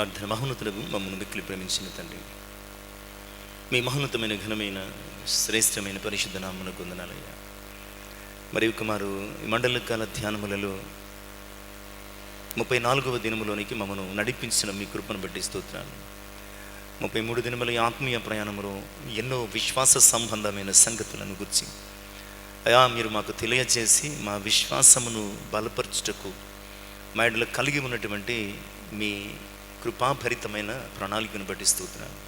ప్రార్థన. మహోన్నతులకు మమ్మల్ని మిక్కిలి ప్రేమించిన తండ్రి, మీ మహోన్నతమైన ఘనమైన శ్రేష్టమైన పరిశుద్ధ నామమునకు వందనాలయ్యా. మరియు కుమారు ఈ మండల కాల ధ్యానములలో 34వ దినములోనికి మమ్మను నడిపించిన మీ కృపను బట్టి స్తోత్రాలు. 33 దినముల ఆత్మీయ ప్రయాణములో ఎన్నో విశ్వాస సంబంధమైన సంగతులను గురించి అయా మీరు మాకు తెలియజేసి మా విశ్వాసమును బలపరచుటకు మా ఎడల కలిగి ఉన్నటువంటి మీ కృపాభరితమైన ప్రణాళికను బట్టి స్తోత్రాలు.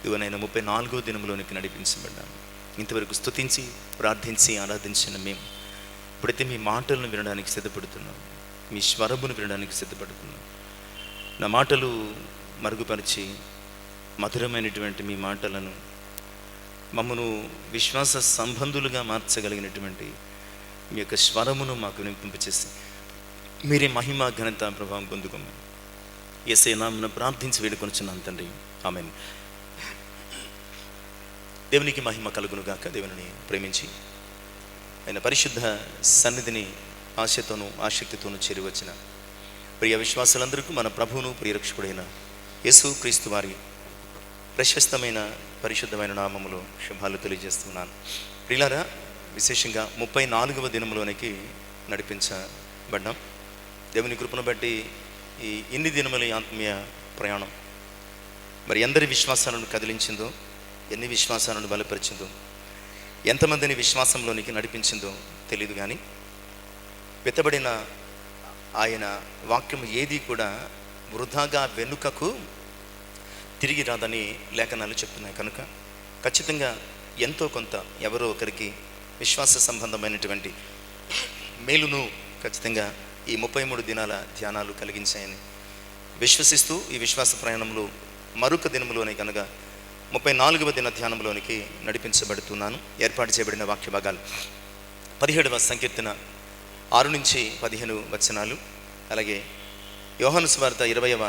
ఇవనైనా 34వ దినములోనికి నడిపించబడ్డాను. ఇంతవరకు స్తుతించి ప్రార్థించి ఆరాధించిన మేము ఇప్పుడైతే మీ మాటలను వినడానికి సిద్ధపడుతున్నాం, మీ స్వరమును వినడానికి సిద్ధపడుతున్నాం. నా మాటలు మరుగుపరిచి మధురమైనటువంటి మీ మాటలను మమ్మను విశ్వాస సంబంధులుగా మార్చగలిగినటువంటి మీ యొక్క స్వరమును మాకు వినిపింపచేసి మీరే మహిమ ఘనత ప్రభావం పొందుకోమని యేసయ్య నామమున ప్రార్థించి వేడుకొనుచున్నాను తండ్రి, ఆమేన్. దేవునికి మహిమ కలుగును గాక. దేవుని ప్రేమించి ఆయన పరిశుద్ధ సన్నిధిని ఆశతోనూ ఆసక్తితోనూ చేరి వచ్చిన ప్రియ విశ్వాసులందరికీ మన ప్రభువును ప్రియరక్షకుడైన యేసు క్రీస్తు వారి ప్రశస్తమైన పరిశుద్ధమైన నామములో శుభాలు తెలియజేస్తున్నాను. ప్రియులారా, విశేషంగా 34వ దినములోనికి నడిపించబడ్డాం. దేవుని కృపను బట్టి ఈ ఇన్ని దినముల ఆత్మీయ ప్రయాణం మరి ఎందరి విశ్వాసాలను కదిలించిందో, ఎన్ని విశ్వాసాలను బలపరిచిందో, ఎంతమందిని విశ్వాసంలోనికి నడిపించిందో తెలియదు. కానీ వెతబడిన ఆయన వాక్యం ఏది కూడా వృధాగా వెనుకకు తిరిగి రాదని లేఖనాలు చెప్తున్నాయి. కనుక ఖచ్చితంగా ఎంతో కొంత ఎవరో ఒకరికి విశ్వాస సంబంధమైనటువంటి మేలును ఖచ్చితంగా ఈ 33 దినాల ధ్యానాలు కలిగించాయని విశ్వసిస్తూ ఈ విశ్వాస ప్రయాణంలో మరొక దినములోనే కనుక 34వ దిన ధ్యానంలోనికి నడిపించబడుతున్నాను. ఏర్పాటు చేయబడిన వాక్య భాగాలు 17వ సంకీర్తన 6 నుంచి 15 వచనాలు, అలాగే యోహాను సువార్త 20వ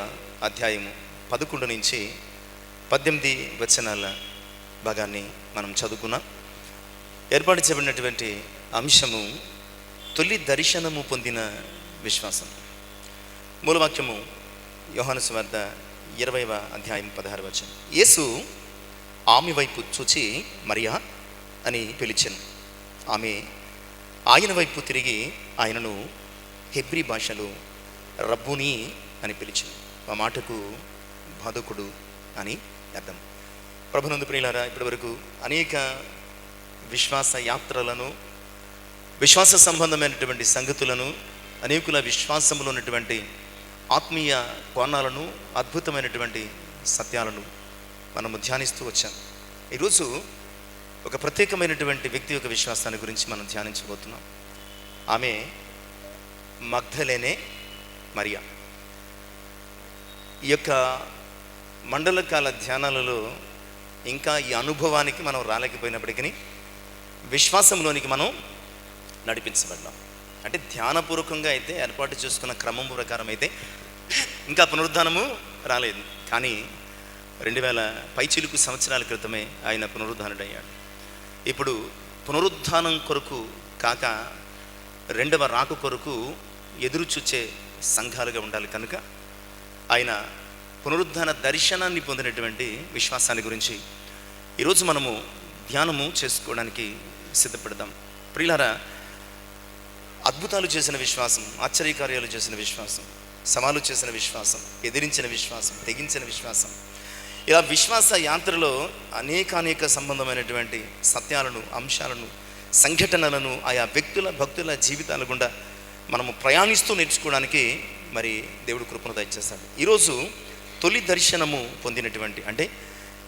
అధ్యాయము 11 నుంచి 18 వచనాల భాగాన్ని మనం చదువుకున్నాం. ఏర్పాటు చేయబడినటువంటి అంశము తొలి దర్శనము పొందిన విశ్వాసం. మూలవాక్యము యోహాను సువార్త 20వ అధ్యాయం 16వ వచనం. యేసు ఆమె వైపు చూచి మరియా అని పిలిచెను. ఆమె ఆయన వైపు తిరిగి ఆయనను హెబ్రీ భాషలో రబ్బుని అని పిలిచింది. ఆ మాటకు బాధకుడు అని అర్థం. ప్రభునందు ప్రియులారా, ఇప్పటి వరకు అనేక విశ్వాస యాత్రలను, విశ్వాస సంబంధమైనటువంటి సంగతులను, అనేకుల విశ్వాసంలో ఉన్నటువంటి ఆత్మీయ కోణాలను, అద్భుతమైనటువంటి సత్యాలను మనము ధ్యానిస్తూ వచ్చాం. ఈరోజు ఒక ప్రత్యేకమైనటువంటి వ్యక్తి యొక్క విశ్వాసాన్ని గురించి మనం ధ్యానించబోతున్నాం. ఆమె మగ్దలేనే మరియా. ఈ యొక్క మండలకాల ధ్యానాలలో ఇంకా ఈ అనుభవానికి మనం రాలేకపోయినప్పటికీ విశ్వాసంలోనికి మనం నడిపించబడ్డాం. అంటే ధ్యానపూర్వకంగా అయితే ఏర్పాటు చేసుకున్న క్రమం ప్రకారం అయితే ఇంకా పునరుద్ధానము రాలేదు. కానీ 2000 పైచిలుకు సంవత్సరాల క్రితమే ఆయన పునరుద్ధానుడయ్యాడు. ఇప్పుడు పునరుద్ధానం కొరకు కాక రెండవ రాక కొరకు ఎదురు చూచే సంఘాలుగా ఉండాలి. కనుక ఆయన పునరుద్ధాన దర్శనాన్ని పొందినటువంటి విశ్వాసాన్ని గురించి ఈరోజు మనము ధ్యానము చేసుకోవడానికి సిద్ధపడదాం. ప్రియులారా, అద్భుతాలు చేసిన విశ్వాసం, ఆశ్చర్యకార్యాలు చేసిన విశ్వాసం, సవాలు చేసిన విశ్వాసం, ఎదిరించిన విశ్వాసం, తెగించిన విశ్వాసం, ఇలా విశ్వాస యాత్రలో అనేక సంబంధమైనటువంటి సత్యాలను, అంశాలను, సంఘటనలను ఆయా వ్యక్తుల, భక్తుల జీవితాల గుండా మనము ప్రయాణిస్తూ నేర్చుకోవడానికి మరి దేవుడు కృపను దయచేస్తాడు. ఈరోజు తొలి దర్శనము పొందినటువంటి, అంటే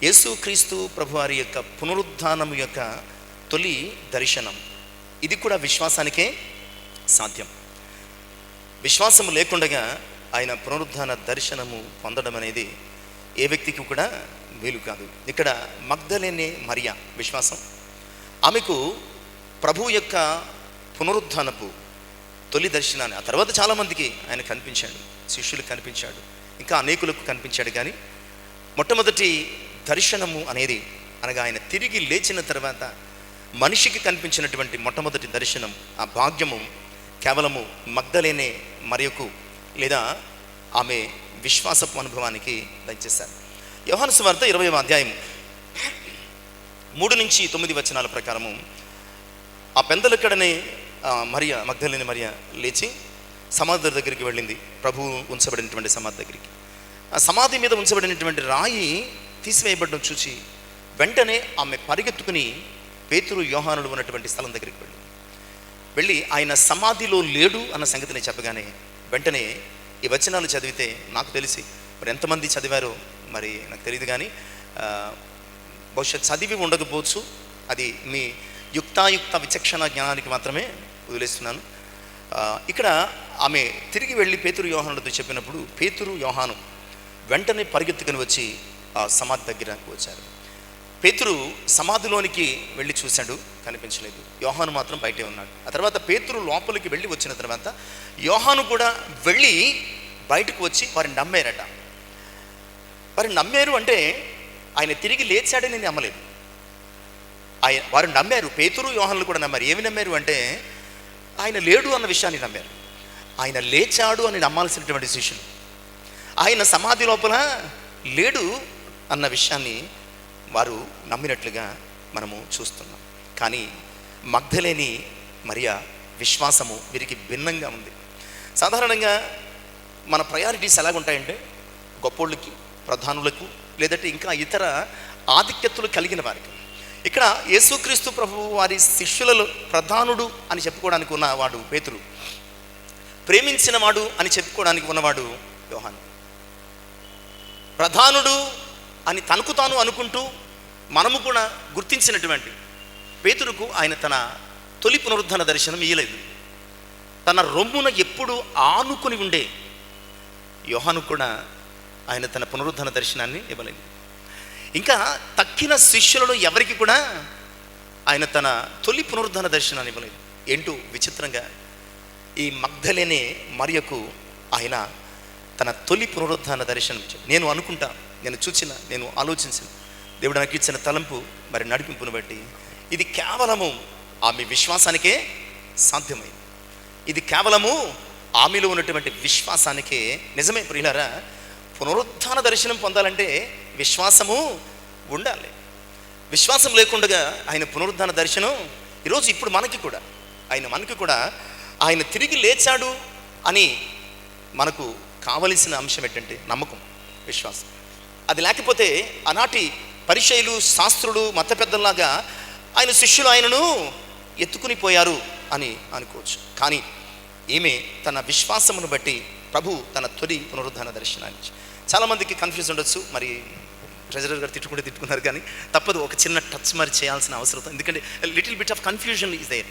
యేసుక్రీస్తు ప్రభువారి యొక్క పునరుద్ధానము యొక్క తొలి దర్శనం, ఇది కూడా విశ్వాసానికే సాధ్యం. విశ్వాసము లేకుండా ఆయన పునరుద్ధాన దర్శనము పొందడం అనేది ఏ వ్యక్తికి కూడా వీలు కాదు. ఇక్కడ మగ్దలేనే మరియా విశ్వాసం. ఆమెకు ప్రభు యొక్క పునరుద్ధానపు తొలి దర్శనాన్ని, ఆ తర్వాత చాలామందికి ఆయన కనిపించాడు, శిష్యులకు కనిపించాడు, ఇంకా అనేకులకు కనిపించాడు. కానీ మొట్టమొదటి దర్శనము అనేది అనగా ఆయన తిరిగి లేచిన తర్వాత మనిషికి కనిపించినటువంటి మొట్టమొదటి దర్శనం, ఆ భాగ్యము కేవలము మగ్దలేనే మరియకు లేదా ఆమె విశ్వాసపు అనుభవానికి దయచేశారు. యోహాను సువార్త 20వ అధ్యాయం 3-9 ప్రకారము ఆ పెందలక్కడనే మరియా, మగ్దలేని మరియా లేచి సమాధి దగ్గరికి వెళ్ళింది. ప్రభువు ఉంచబడినటువంటి సమాధి దగ్గరికి. ఆ సమాధి మీద ఉంచబడినటువంటి రాయి తీసివేయబడడం చూసి వెంటనే ఆమె పరిగెత్తుకుని పేతురు, యోహానుడు ఉన్నటువంటి స్థలం దగ్గరికి వెళ్ళి ఆయన సమాధిలో లేడు అన్న సంగతిని చెప్పగానే వెంటనే ఈ వచనాలు చదివితే, నాకు తెలిసి మరి ఎంతమంది చదివారో మరి నాకు తెలియదు, కానీ బహుశా చదివి ఉండకపోవచ్చు. అది మీ యుక్తాయుక్త విచక్షణ జ్ఞానానికి మాత్రమే వదిలేస్తున్నాను. ఇక్కడ ఆమె తిరిగి వెళ్ళి పేతురు, యోహానుడితో చెప్పినప్పుడు పేతురు, యోహాను వెంటనే పరిగెత్తుకుని వచ్చి ఆ సమాధి దగ్గరకు వచ్చారు. పేతురు సమాధిలోనికి వెళ్ళి చూశాడు, కనిపించలేదు. యోహాను మాత్రం బయటే ఉన్నాడు. ఆ తర్వాత పేతురు లోపలికి వెళ్ళి వచ్చిన తర్వాత యోహాను కూడా వెళ్ళి బయటకు వచ్చి వారిని నమ్మారట. వారిని నమ్మారు అంటే ఆయన తిరిగి లేచాడని నమ్మలేదు. వారు నమ్మారు. పేతురు, యోహానులు కూడా నమ్మారు. ఏమి నమ్మారు అంటే ఆయన లేడు అన్న విషయాన్ని నమ్మారు. ఆయన లేచాడు అని నమ్మాల్సినటువంటి శిష్యులు ఆయన సమాధి లోపల లేడు అన్న విషయాన్ని వారు నమ్మినట్లుగా మనము చూస్తున్నాం. కానీ మగ్దలేని మరియా విశ్వాసము వీరికి భిన్నంగా ఉంది. సాధారణంగా మన ప్రయారిటీస్ ఎలాగుంటాయంటే గొప్పోళ్ళకి, ప్రధానులకు, లేదంటే ఇంకా ఇతర ఆధిక్యతలు కలిగిన వారికి. ఇక్కడ యేసుక్రీస్తు ప్రభువు వారి శిష్యులలో ప్రధానుడు అని చెప్పుకోవడానికి ఉన్నవాడు పేతురు, ప్రేమించిన వాడు అని చెప్పుకోవడానికి ఉన్నవాడు యోహాను. ప్రధానుడు అని తనకు తాను అనుకుంటూ మనము కూడా గుర్తించినటువంటి పేతురుకు ఆయన తన తొలి పునరుద్ధరణ దర్శనం ఇయ్యలేదు. తన రొమ్మున ఎప్పుడు ఆనుకుని ఉండే యోహాను కూడా ఆయన తన పునరుద్ధరణ దర్శనాన్ని ఇవ్వలేదు. ఇంకా తక్కిన శిష్యులను ఎవరికి కూడా ఆయన తన తొలి పునరుద్ధరణ దర్శనాన్ని ఇవ్వలేదు. ఏంటో విచిత్రంగా ఈ మగ్దలేనే మరియకు ఆయన తన తొలి పునరుద్ధరణ దర్శనం ఇచ్చాడు. నేను అనుకుంటా, నేను చూచిన, నేను ఆలోచించిన, దేవుడు నాకు ఇచ్చిన తలంపు మరి నడిపింపును బట్టి ఇది కేవలము ఆమె విశ్వాసానికే సాధ్యమైంది. ఇది కేవలము ఆమెలో ఉన్నటువంటి విశ్వాసానికే. నిజమే ప్రియులారా, పునరుత్థాన దర్శనం పొందాలంటే విశ్వాసము ఉండాలి. విశ్వాసం లేకుండా ఆయన పునరుత్థాన దర్శనం ఈరోజు ఇప్పుడు మనకి కూడా ఆయన తిరిగి లేచాడు అని మనకు కావలసిన అంశం ఏంటంటే నమ్మకం, విశ్వాసం. అది లేకపోతే ఆనాటి పరిచయులు, శాస్త్రులు, మత పెద్దల్లాగా ఆయన శిష్యులు ఆయనను ఎత్తుకుని పోయారు అని అనుకోవచ్చు. కానీ ఈమె తన విశ్వాసమును బట్టి ప్రభు తన తొలి పునరుద్ధరణ దర్శనాన్ని. చాలామందికి కన్ఫ్యూజ్ ఉండొచ్చు, మరి ట్రెజరర్ గారు తిట్టుకున్నారు, కానీ తప్పదు, ఒక చిన్న టచ్ మరి చేయాల్సిన అవసరం. ఎందుకంటే little bit of confusion is there.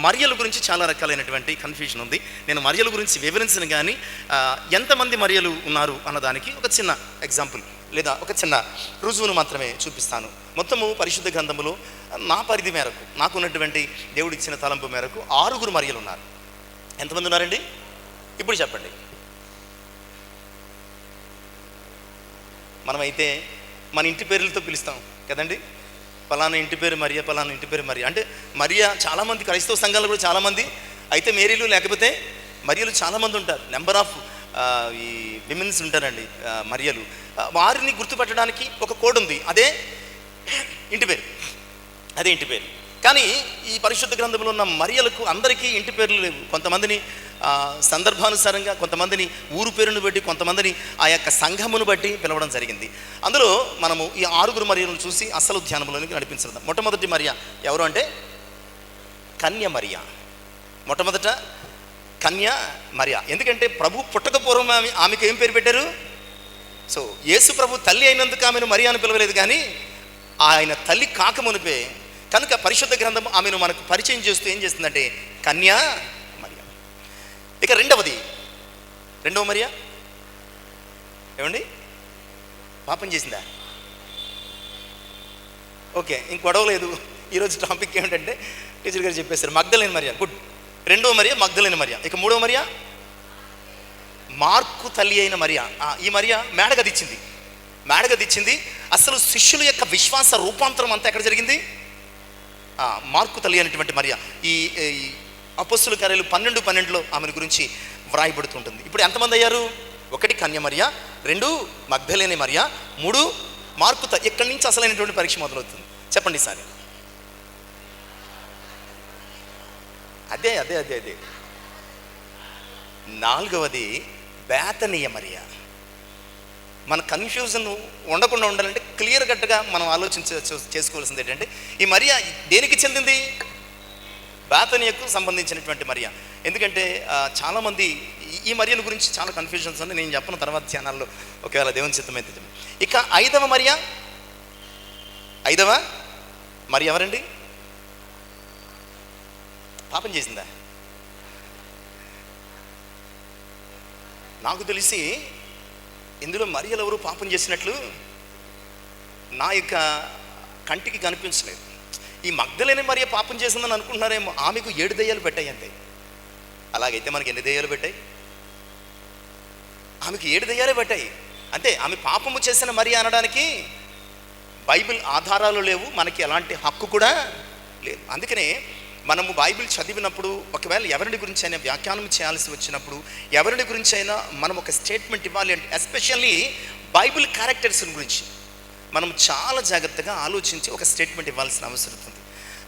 మరియల గురించి చాలా రకాలైనటువంటి కన్ఫ్యూజన్ ఉంది. నేను మరియల గురించి వివరించను, కానీ ఎంతమంది మరియలు ఉన్నారు అన్నదానికి ఒక చిన్న ఎగ్జాంపుల్ లేదా ఒక చిన్న రుజువును మాత్రమే చూపిస్తాను. మొత్తము పరిశుద్ధ గ్రంథములో నా పరిధి మేరకు, నాకున్నటువంటి దేవుడు ఇచ్చిన తలంపు మేరకు 6 మరియలు ఉన్నారు. ఎంతమంది ఉన్నారండి ఇప్పుడు చెప్పండి? మనమైతే మన ఇంటి పేర్లతో పిలుస్తాం కదండి. పలానా ఇంటి పేరు మరియా, పలానా ఇంటి పేరు మరియా. అంటే మరియా చాలామంది క్రైస్తవ సంఘాలు కూడా చాలామంది అయితే మేరీలు లేకపోతే మరియలు చాలామంది ఉంటారు. నెంబర్ ఆఫ్ ఈ విమెన్స్ ఉంటారండి మరియలు. వారిని గుర్తుపెట్టడానికి ఒక కోడ్ ఉంది, అదే ఇంటి పేరు. కానీ ఈ పరిశుద్ధ గ్రంథంలో ఉన్న మరియలకు అందరికీ ఇంటి పేర్లు లేవు. కొంతమందిని సందర్భానుసారంగా, కొంతమందిని ఊరు పేరును బట్టి, కొంతమందిని ఆ యొక్క సంఘమును బట్టి పిలవడం జరిగింది. అందులో మనము ఈ 6 మరియలను చూసి అసలు ధ్యానంలోనికి నడిపించడం. మొట్టమొదటి మరియా ఎవరు అంటే కన్య మరియా. మొట్టమొదట కన్య మరియా. ఎందుకంటే ప్రభు పుట్టకపూర్వం ఆమెకు ఏం పేరు పెట్టారు? సో యేసు ప్రభు తల్లి అయినందుకు ఆమెను మరియా అని పిలవలేదు, కానీ ఆయన తల్లి కాకమునిపే. కనుక పరిశుద్ధ గ్రంథం ఆమెను మనకు పరిచయం చేస్తూ ఏం చేస్తుందంటే కన్యా మరియా. ఇక రెండవ మరియా ఏమండి? పాపం చేసిందా? ఓకే, ఇంక గొడవలేదు. ఈరోజు టాపిక్ ఏమిటంటే టీచర్ గారు చెప్పేశారు, మగ్దలేని మరియా. గుడ్. రెండవ మరియా మగ్దలేని మరియా. ఇక మూడవ మరియా మార్కు తల్లి అయిన మరియా. ఈ మరియా మేడగదిచ్చింది. అసలు శిష్యుల యొక్క విశ్వాస రూపాంతరం అంతా ఎక్కడ జరిగింది? మార్కు తల్లి అనేటువంటి మరియా. ఈ అపోస్తుల కార్యాలు 12:12 ఆమెను గురించి వ్రాయబడుతుంటుంది. ఇప్పుడు ఎంతమంది అయ్యారు? ఒకటి కన్యమర్య, 2 మగ్ధలేని మరియ, 3 మార్కుత. ఇక్కడి నుంచి అసలైనటువంటి పరీక్ష మొదలవుతుంది. చెప్పండి సార్. అదే అదే అదే అదే 4వది బేతనీయ మరియ. మన కన్ఫ్యూజన్ ఉండకుండా ఉండాలంటే క్లియర్ కట్గా మనం చేసుకోవాల్సింది ఏంటంటే, ఈ మరియ దేనికి చెందింది? బేతనీయకు సంబంధించినటువంటి మరియ. ఎందుకంటే చాలామంది ఈ మరియను గురించి చాలా కన్ఫ్యూజన్స్ ఉంది. నేను చెప్పిన తర్వాత ఛానల్లో ఒకవేళ దేవుని చిత్తమైతే. ఇక 5వ మరియ, 5వ మరి ఎవరండి? పాపం చేసిందా? నాకు తెలిసి ఇందులో మరియలు ఎవరు పాపం చేసినట్లు నా యొక్క కంటికి కనిపించలేదు. ఈ మగ్ధలేని మరియ పాపం చేసిందని అనుకుంటున్నారేమో. ఆమెకు 7 దెయ్యాలు పెట్టాయి అంతే. అలాగైతే మనకి ఎన్ని దెయ్యాలు పెట్టాయి? ఆమెకు 7 దెయ్యాలే పెట్టాయి అంతే. ఆమె పాపము చేసిన మరియ అనడానికి బైబిల్ ఆధారాలు లేవు, మనకి ఎలాంటి హక్కు కూడా లేదు. అందుకనే మనము బైబిల్ చదివినప్పుడు ఒకవేళ ఎవరిని గురించి అయినా వ్యాఖ్యానం చేయాల్సి వచ్చినప్పుడు, ఎవరిని గురించి అయినా మనం ఒక స్టేట్మెంట్ ఇవ్వాలి అంటే, ఎస్పెషల్లీ బైబిల్ క్యారెక్టర్స్ గురించి మనం చాలా జాగ్రత్తగా ఆలోచించి ఒక స్టేట్మెంట్ ఇవ్వాల్సిన అవసరం ఉంది.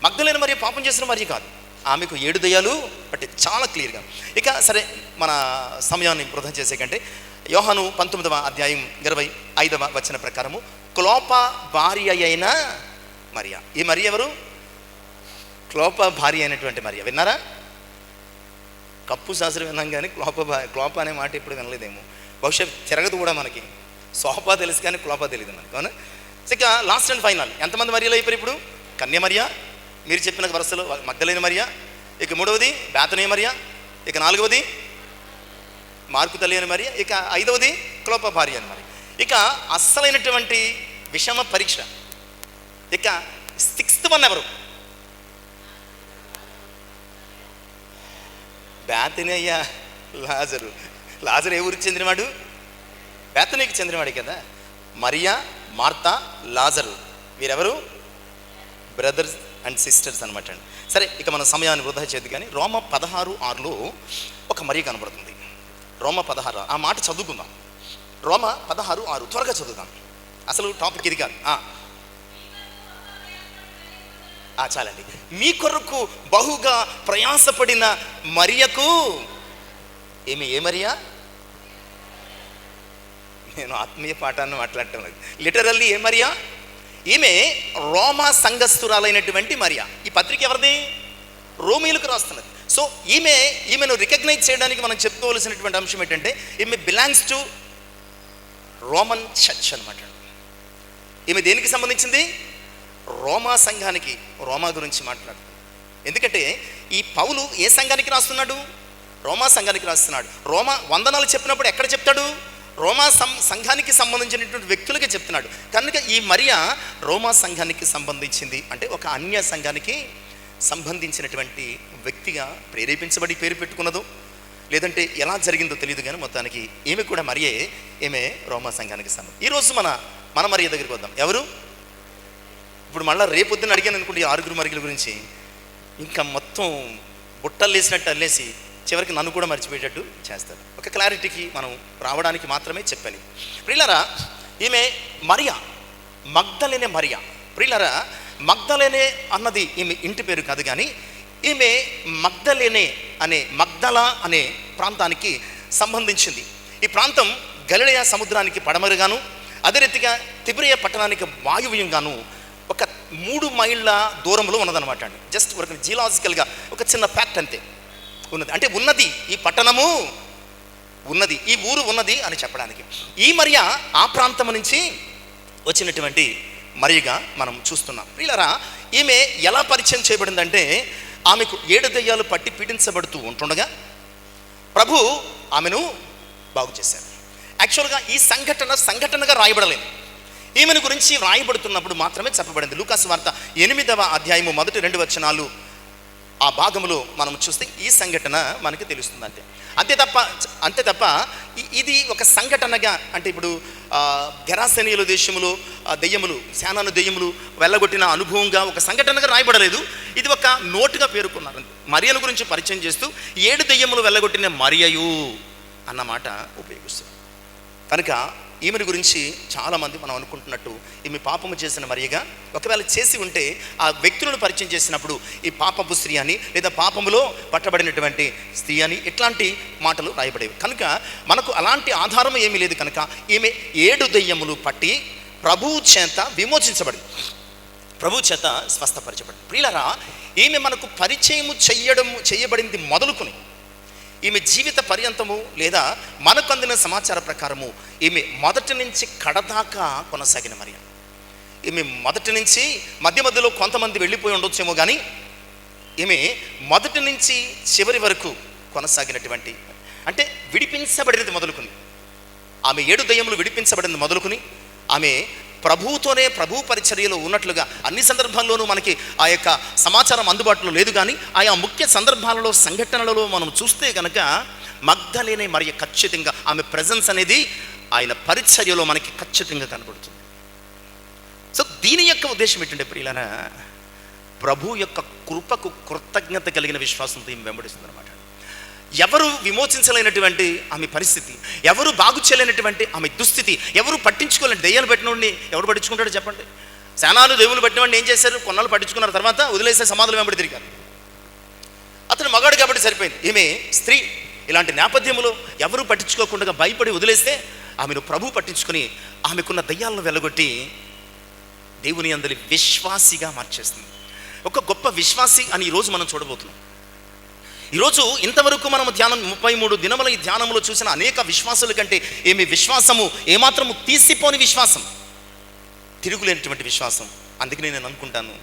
మగ్ధలేని మరియ పాపం చేసిన మరియ కాదు, ఆమెకు 7 దెయ్యాలు అంటే చాలా క్లియర్గా. ఇక సరే, మన సమయాన్ని వృధా చేసే కంటే యోహాను 19వ అధ్యాయం 25వ వచన ప్రకారము క్లోప భార్య అయిన మరియ. ఈ మరియ ఎవరు? క్లోప భార్య అయినటువంటి మరియ. విన్నారా? కప్పు శాస్త్రం విన్నాం కానీ క్లోప అనే మాట ఎప్పుడు వినలేదేమో. బహుశా తిరగదు కూడా మనకి. సోపా తెలుసు కానీ క్లోప తెలియదు మనకి, అవునా? ఇక లాస్ట్ అండ్ ఫైనల్ ఎంతమంది మరియలు అయిపోయారు ఇప్పుడు? కన్యమర్య, మీరు చెప్పిన వరుసలో మగ్ధలేని మరియ, ఇక 3వది బేతనీయ మరియ, ఇక 4వది మార్కు తల్లి అని మరియ, ఇక 5వది క్లోప భార్య అని మరి. ఇక అస్సలైనటువంటి విషమ పరీక్ష. ఇక 6th వన్ ఎవరు? బేతనీయ లాజరు. లాజరు ఏ ఊరికి చెందినవాడు? బేతనీకి చెందినవాడు కదా. మరియా, మార్తా, లాజరు వీరెవరు? బ్రదర్స్ అండ్ సిస్టర్స్ అనమాట అండి. సరే, ఇక మన సమయాన్ని వృధా చేయదు కానీ రోమ 16:6లో ఒక మరియ కనబడుతుంది. రోమ 16 ఆ మాట చదువుకుందాం. రోమ 16:6 త్వరగా చదువుదాం. అసలు టాపిక్ ఇది కాదు. చాలండి. మీ కొరకు బహుగా ప్రయాసపడిన మరియకు ఏమి? ఏ మరియా? నేను ఆత్మీయ పాఠాన్ని మాట్లాడటం లేదు. లిటరల్లీ ఏ మరియా? ఈమె రోమా సంఘస్థురాలైనటువంటి మరియా. ఈ పత్రిక ఎవరిది? రోమీయులకు రాస్తున్నది. సో ఈమెను రికగ్నైజ్ చేయడానికి మనం చెప్పుకోవాల్సినటువంటి అంశం ఏంటంటే, ఈమె బిలాంగ్స్ టు రోమన్ చర్చ్ అనమాట. ఈమె దేనికి సంబంధించింది? రోమా సంఘానికి. రోమా గురించి మాట్లాడుతుంది. ఎందుకంటే ఈ పౌలు ఏ సంఘానికి రాస్తున్నాడు? రోమా సంఘానికి రాస్తున్నాడు. రోమా వందనాలు చెప్పినప్పుడు ఎక్కడ చెప్తాడు? రోమా సంఘానికి సంబంధించినటువంటి వ్యక్తులకే చెప్తున్నాడు. కనుక ఈ మరియా రోమా సంఘానికి సంబంధించింది. అంటే ఒక అన్య సంఘానికి సంబంధించినటువంటి వ్యక్తిగా ప్రేరేపించబడి పేరు పెట్టుకున్నదో లేదంటే ఎలా జరిగిందో తెలియదు కానీ మొత్తానికి ఈమె కూడా మరియే. ఈమె రోమా సంఘానికి సంబంధించి. ఈరోజు మన మరియ దగ్గరికి వద్దాం. ఎవరు? ఇప్పుడు మళ్ళీ రేపొద్దున అడిగాను అనుకోండి ఈ 6 మరియల గురించి, ఇంకా మొత్తం బుట్టలు వేసినట్టు అల్లేసి చివరికి నన్ను కూడా మర్చిపోయేటట్టు చేస్తారు. ఒక క్లారిటీకి మనం రావడానికి మాత్రమే చెప్పాలి. ప్రియులారా, ఈమె మరియా, మగ్ధలేనే మరియా. ప్రియులారా, మగ్ధలేనే అన్నది ఈమె ఇంటి పేరు కాదు కానీ ఈమె మగ్దలా అనే ప్రాంతానికి సంబంధించింది. ఈ ప్రాంతం గలిలయ సముద్రానికి పడమరుగాను, అదే రీతిగా తిబిరియా పట్టణానికి వాయువ్యంగాను ఒక 3 మైళ్ళ దూరంలో ఉన్నదనమాట అండి. జస్ట్ ఒక జియలాజికల్గా ఒక చిన్న ఫ్యాక్ట్ అంతే ఉన్నది. అంటే ఉన్నది, ఈ పట్టణము ఉన్నది, ఈ ఊరు ఉన్నది అని చెప్పడానికి. ఈ మరియ ఆ ప్రాంతం నుంచి వచ్చినటువంటి మరియగా మనం చూస్తున్నాం. ప్రియులారా, ఈమె ఎలా పరిచయం చేయబడిందంటే, ఆమెకు 7 దెయ్యాలు పట్టి పీడించబడుతూ ఉంటుండగా ప్రభు ఆమెను బాగు చేశారు. యాక్చువల్గా ఈ సంఘటనగా రాయబడలేదు. ఈమెను గురించి రాయబడుతున్నప్పుడు మాత్రమే చెప్పబడింది. లూకాసు వార్త 8వ అధ్యాయము మొదటి 2 వచనాలు ఆ భాగంలో మనం చూస్తే ఈ సంఘటన మనకి తెలుస్తుంది. అంతే తప్ప ఇది ఒక సంఘటనగా, అంటే ఇప్పుడు గెరాసెనీయుల దేశములో దెయ్యములు, శానాను దెయ్యములు వెళ్ళగొట్టిన అనుభవంగా ఒక సంఘటనగా రాయబడలేదు. ఇది ఒక నోటుగా పేర్కొన్నారు. మరియను గురించి పరిచయం చేస్తూ 7 దెయ్యములు వెళ్ళగొట్టిన మరియయు అన్నమాట ఉపయోగిస్తారు. కనుక ఈమెను గురించి చాలామంది మనం అనుకుంటున్నట్టు ఈమె పాపము చేసిన మరియగా, ఒకవేళ చేసి ఉంటే ఆ వ్యక్తులను పరిచయం చేసినప్పుడు ఈ పాపపు స్త్రీ అని, లేదా పాపములో పట్టబడినటువంటి స్త్రీ అని ఇట్లాంటి మాటలు రాయబడేవి. కనుక మనకు అలాంటి ఆధారం ఏమీ లేదు. కనుక ఈమె 7 దెయ్యములు పట్టి ప్రభువు చేత విమోచించబడింది, ప్రభు చేత స్వస్థపరచబడింది. ప్రియులారా, ఈమె మనకు పరిచయము చేయబడింది మొదలుకొని ఈమె జీవిత పర్యంతము, లేదా మనకు అందిన సమాచార ప్రకారము ఈమె మొదటి నుంచి కడదాకా కొనసాగిన మరియ. ఈమె మొదటి నుంచి మధ్య మధ్యలో కొంతమంది వెళ్ళిపోయి ఉండొచ్చేమో కానీ ఈమె మొదటి నుంచి చివరి వరకు కొనసాగినటువంటి, అంటే విడిపించబడినది మొదలుకొని, ఆమె 7 దయ్యములు విడిపించబడినది మొదలుకొని ఆమె ప్రభువుతోనే, ప్రభు పరిచర్యలో ఉన్నట్లుగా అన్ని సందర్భాల్లోనూ మనకి ఆ యొక్క సమాచారం అందుబాటులో లేదు. కానీ ఆయా ముఖ్య సందర్భాలలో, సంఘటనలలో మనం చూస్తే కనుక మగ్దలేనే మరియ ఖచ్చితంగా ఆమె ప్రెజెన్స్ అనేది ఆయన పరిచర్యలో మనకి ఖచ్చితంగా కనబడుతుంది. సో దీని యొక్క ఉద్దేశం ఏంటంటే ప్రియులారా, ప్రభు యొక్క కృపకు కృతజ్ఞత కలిగిన విశ్వాసంతో ఈమె వెంబడిస్తుంది అనమాట. ఎవరు విమోచించలేనటువంటి ఆమె పరిస్థితి, ఎవరు బాగు చేయలేనటువంటి ఆమె దుస్థితి, ఎవరు పట్టించుకోలేని, దెయ్యాలు పెట్టినోడిని ఎవరు పట్టించుకుంటాడో చెప్పండి. సేనాలు దేవుళ్ళు పెట్టినవాడిని ఏం చేశారు? కొన్నాళ్ళు పట్టించుకున్న తర్వాత వదిలేసే సమాధులు వెంబడి తిరిగారు. అతను మగాడు కాబట్టి సరిపోయింది. ఈమె స్త్రీ. ఇలాంటి నేపథ్యంలో ఎవరు పట్టించుకోకుండా భయపడి వదిలేస్తే ఆమెను ప్రభు పట్టించుకొని ఆమెకున్న దయ్యాలను వెలగొట్టి దేవుని అందరి విశ్వాసిగా మార్చేస్తుంది. ఒక గొప్ప విశ్వాసి అని ఈరోజు మనం చూడబోతున్నాం. ఈరోజు ఇంతవరకు మనం 33 దినముల ఈ ధ్యానంలో చూసిన అనేక విశ్వాసుల కంటే ఏమి విశ్వాసము ఏమాత్రము తీసిపోని విశ్వాసం, తిరుగులేనటువంటి విశ్వాసం. అందుకనే నేను అనుకుంటాను,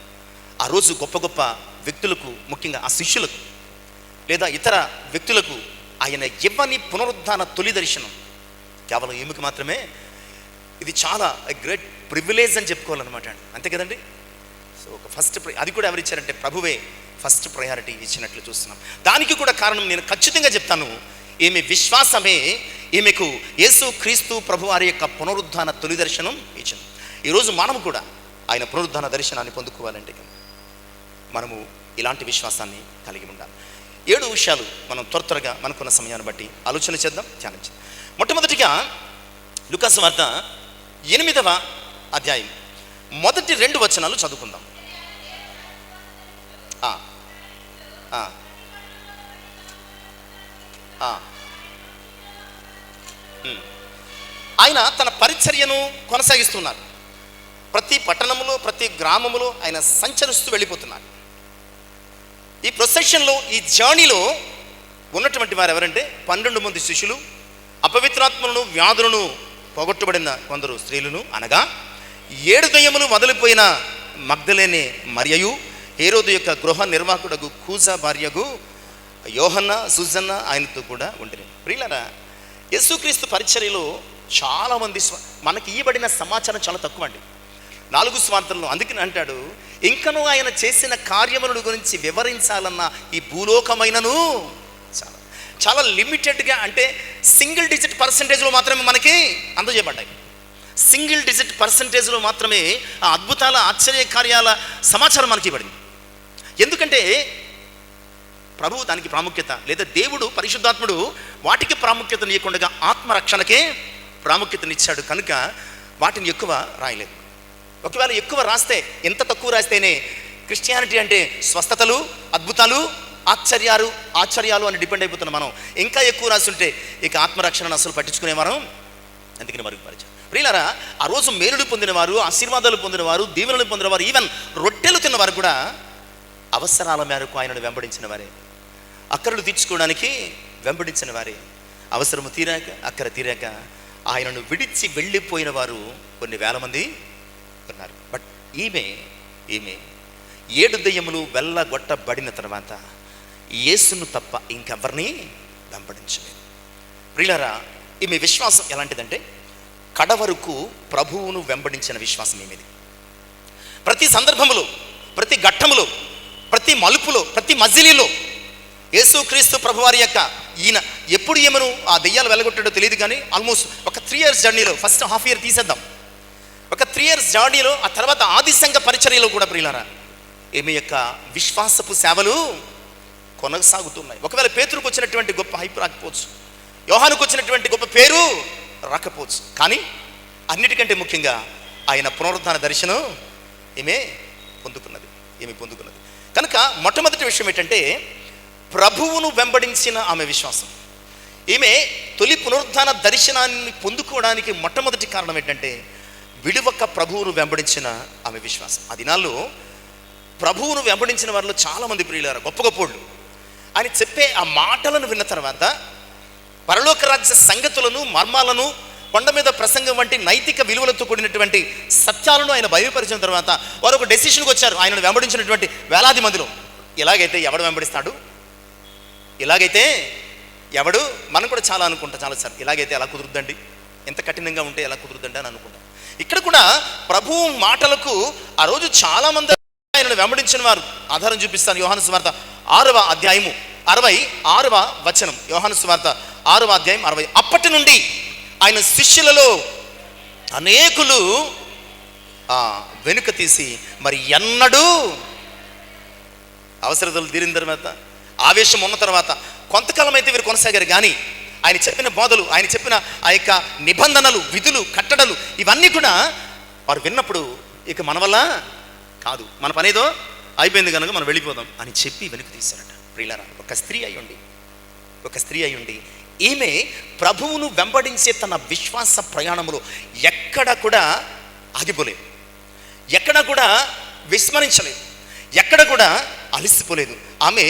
ఆ రోజు గొప్ప గొప్ప వ్యక్తులకు, ముఖ్యంగా ఆ శిష్యులకు లేదా ఇతర వ్యక్తులకు ఆయన ఇవ్వని పునరుద్ధాన తొలి దర్శనం కేవలం ఈమెకు మాత్రమే. ఇది చాలా గ్రేట్ ప్రివిలేజ్ అని చెప్పుకోవాలన్నమాట, అంతే కదండి. సో ఒక ఫస్ట్ అది కూడా ఎవరిచ్చారంటే ప్రభువే ఫస్ట్ ప్రయారిటీ ఇచ్చినట్లు చూస్తున్నాం. దానికి కూడా కారణం నేను ఖచ్చితంగా చెప్తాను, ఈమె విశ్వాసమే ఈమెకు యేసు క్రీస్తు ప్రభు వారి యొక్క పునరుద్ధాన తొలి దర్శనం ఇచ్చింది. ఈరోజు మనము కూడా ఆయన పునరుద్ధాన దర్శనాన్ని పొందుకోవాలంటే మనము ఇలాంటి విశ్వాసాన్ని కలిగి ఉండాలి. 7 విషయాలు మనం త్వరగా మనకున్న సమయాన్ని బట్టి ఆలోచన చేద్దాం, ధ్యానించాం. మొట్టమొదటిగా లూకా సువార్త 8వ అధ్యాయం మొదటి 2 వచనాలు చదువుకుందాం. ఆయన తన పరిచర్యను కొనసాగిస్తున్నారు. ప్రతి పట్టణములో, ప్రతి గ్రామములో ఆయన సంచరిస్తూ వెళ్ళిపోతున్నారు. ఈ ప్రొసెషన్లో, ఈ జర్నీలో ఉన్నటువంటి వారు ఎవరంటే 12 మంది శిష్యులు, అపవిత్రాత్మలను, వ్యాధులను పోగొట్టబడిన కొందరు స్త్రీలను, అనగా 7 దయ్యములు వదిలిపోయిన మగ్దలేనే మరియయు, హేరోదు యొక్క గృహ నిర్వాహకుడగు కూజా భార్యగు యోహన్న, సుజన్న ఆయనతో కూడా ఉండేది. ప్రియులారా, యేసుక్రీస్తు పరిచర్యలో చాలామంది మనకి ఇవ్వబడిన సమాచారం చాలా తక్కువ అండి. 4 స్వార్థల్లో. అందుకని అంటాడు, ఇంకనూ ఆయన చేసిన కార్యముల గురించి వివరించాలన్న ఈ భూలోకమైనను చాలా చాలా లిమిటెడ్గా, అంటే సింగిల్ డిజిట్ పర్సంటేజ్లో మాత్రమే మనకి అందజేయబడ్డాయి. సింగిల్ డిజిట్ పర్సంటేజ్లో మాత్రమే ఆ అద్భుతాల, ఆశ్చర్య కార్యాల సమాచారం మనకి ఇవ్వబడింది. ఎందుకంటే ప్రభు దానికి ప్రాముఖ్యత, లేదా దేవుడు పరిశుద్ధాత్ముడు వాటికి ప్రాముఖ్యతనియకుండా ఆత్మరక్షణకే ప్రాముఖ్యతనిచ్చాడు. కనుక వాటిని ఎక్కువ రాయలేదు. ఒకవేళ ఎక్కువ రాస్తే, ఎంత తక్కువ రాస్తేనే క్రిస్టియానిటీ అంటే స్వస్థతలు, అద్భుతాలు, ఆశ్చర్యాలు అని డిపెండ్ అయిపోతున్నాం మనం. ఇంకా ఎక్కువ రాస్తుంటే ఇక ఆత్మరక్షణను అసలు పట్టించుకునేవారు. అందుకని మరుగుపరిచారు. ప్రియులారా, ఆ రోజు మేలుడు పొందినవారు, ఆశీర్వాదాలు పొందినవారు, దీవెనలు పొందినవారు, ఈవెన్ రొట్టెలు తిన్నవారు కూడా అవసరాల మేరకు ఆయనను వెంబడించిన వారే, అక్కరలు తీర్చుకోవడానికి వెంబడించిన వారే. అవసరము తీరాక, అక్కర తీరాక ఆయనను విడిచి వెళ్ళిపోయిన వారు కొన్ని వేల మంది ఉన్నారు. బట్ ఈమె 7 దయ్యములు వెళ్ళగొట్టబడిన తర్వాత యేసును తప్ప ఇంకెవరిని వెంబడించలేదు. ప్రియులారా, ఈమె విశ్వాసం ఎలాంటిదంటే కడవరకు ప్రభువును వెంబడించిన విశ్వాసం ఏమిది. ప్రతి సందర్భములో, ప్రతి ఘట్టములో, ప్రతి మలుపులో, ప్రతి మజిలీలో యేసుక్రీస్తు ప్రభువారి యొక్క ఈయన ఎప్పుడు ఏమను ఆ దెయ్యాలు వెళ్ళగొట్టాడో తెలియదు కానీ ఆల్మోస్ట్ ఒక 3 years జర్నీలో, ఫస్ట్ హాఫ్ ఇయర్ తీసేద్దాం, ఒక 3 years జర్నీలో, ఆ తర్వాత ఆది సంఘ పరిచర్యలో కూడా ప్రియులారా ఈమె యొక్క విశ్వాసపు సేవలు కొనసాగుతున్నాయి. ఒకవేళ పేతురుకు వచ్చినటువంటి గొప్ప హైప్ రాకపోవచ్చు, యోహానుకు వచ్చినటువంటి గొప్ప పేరు రాకపోవచ్చు, కానీ అన్నిటికంటే ముఖ్యంగా ఆయన పునరుద్ధాన దర్శనం ఈమె పొందుకున్నది. కనుక మొట్టమొదటి విషయం ఏంటంటే ప్రభువును వెంబడించిన ఆమె విశ్వాసం. ఈమె తొలి పునరుద్ధాన దర్శనాన్ని పొందుకోవడానికి మొట్టమొదటి కారణం ఏంటంటే విడువక ప్రభువును వెంబడించిన ఆమె విశ్వాసం. ఆ దినాల్లో ప్రభువును వెంబడించిన వారిలో చాలామంది ప్రియులారా గొప్ప గొప్పోళ్ళు. ఆయన చెప్పే ఆ మాటలను విన్న తర్వాత పరలోక రాజ్య సంగతులను, మర్మాలను, కొండ మీద ప్రసంగం వంటి నైతిక విలువలతో కూడినటువంటి సత్యాలను ఆయన బయలుపరిచిన తర్వాత వారు ఒక డెసిషన్కి వచ్చారు. ఆయనను వెంబడించినటువంటి వేలాది మందిలో ఇలాగైతే ఎవడు వెంబడిస్తాడు, ఇలాగైతే ఎవడు, మనం కూడా చాలా అనుకుంటాం చాలాసార్లు, ఇలాగైతే ఎలా కుదురుద్దండి, ఎంత కఠినంగా ఉంటే ఎలా కుదురుద్దండి అని అనుకుంటాం. ఇక్కడ కూడా ప్రభువు మాటలకు ఆ రోజు చాలామంది ఆయనను వెంబడించిన వారు ఆధారం చూపిస్తాను. యోహాను సువార్త 6వ అధ్యాయము 66వ వచనం. యోహాను సువార్త 6వ అధ్యాయం 60. అప్పటి నుండి ఆయన శిష్యులలో అనేకులు వెనుక తీసి మరి ఎన్నడూ అవసరతలు తీరిన తర్వాత, ఆవేశం ఉన్న తర్వాత కొంతకాలం అయితే వీరు కొనసాగారు, కానీ ఆయన చెప్పిన బోధలు, ఆయన చెప్పిన ఆ యొక్క నిబంధనలు, విధులు, కట్టడలు ఇవన్నీ కూడా వారు విన్నప్పుడు ఇక మన వల్ల కాదు, మన పనేదో అయిపోయింది కనుక మనం వెళ్ళిపోదాం అని చెప్పి వెనుక తీశారట. ప్రియులారా, ఒక స్త్రీ అయి ఉండి ఈమె ప్రభువును వెంబడించే తన విశ్వాస ప్రయాణంలో ఎక్కడ కూడా ఆగిపోలేదు, ఎక్కడ కూడా విస్మరించలేదు, ఎక్కడ కూడా అలసిపోలేదు. ఆమె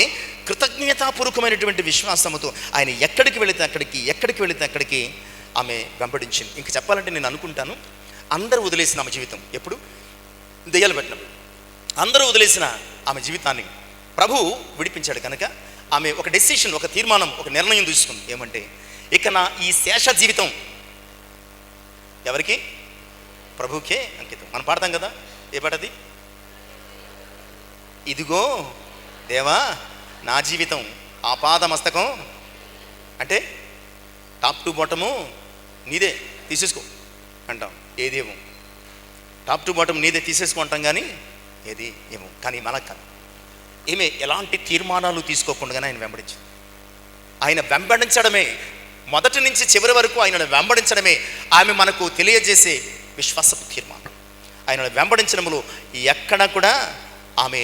కృతజ్ఞతాపూర్వకమైనటువంటి విశ్వాసముతో ఆయన ఎక్కడికి వెళితే అక్కడికి ఆమె వెంబడించింది. ఇంక చెప్పాలంటే నేను అనుకుంటాను, అందరూ వదిలేసిన ఆమె జీవితం ఎప్పుడు దెయ్యాలు పెట్టినప్పుడు అందరూ వదిలేసిన ఆమె జీవితాన్ని ప్రభు విడిపించాడు. కనుక ఆమె ఒక డెసిషన్, ఒక తీర్మానం, ఒక నిర్ణయం తీసుకుంది. ఏమంటే ఇక నా ఈ శేష జీవితం ఎవరికి? ప్రభుకే అంకితం. మనం పాడతాం కదా, ఏ పాటది? ఇదిగో దేవా నా జీవితం ఆపాద మస్తకం, అంటే టాప్ టు బాటము నీదే తీసేసుకో అంటాం. ఏదేమో టాప్ టు బాటం నీదే తీసేసుకో అంటాం, కానీ ఏది ఏమో. కానీ మనకు కాదు, ఈమె ఎలాంటి తీర్మానాలు తీసుకోకుండానే ఆయన వెంబడించింది. ఆయన వెంబడించడమే, మొదటి నుంచి చివరి వరకు ఆయనను వెంబడించడమే ఆమె మనకు తెలియజేసే విశ్వాసపు తీర్మానం. ఆయనను వెంబడించడంలో ఎక్కడ కూడా ఆమె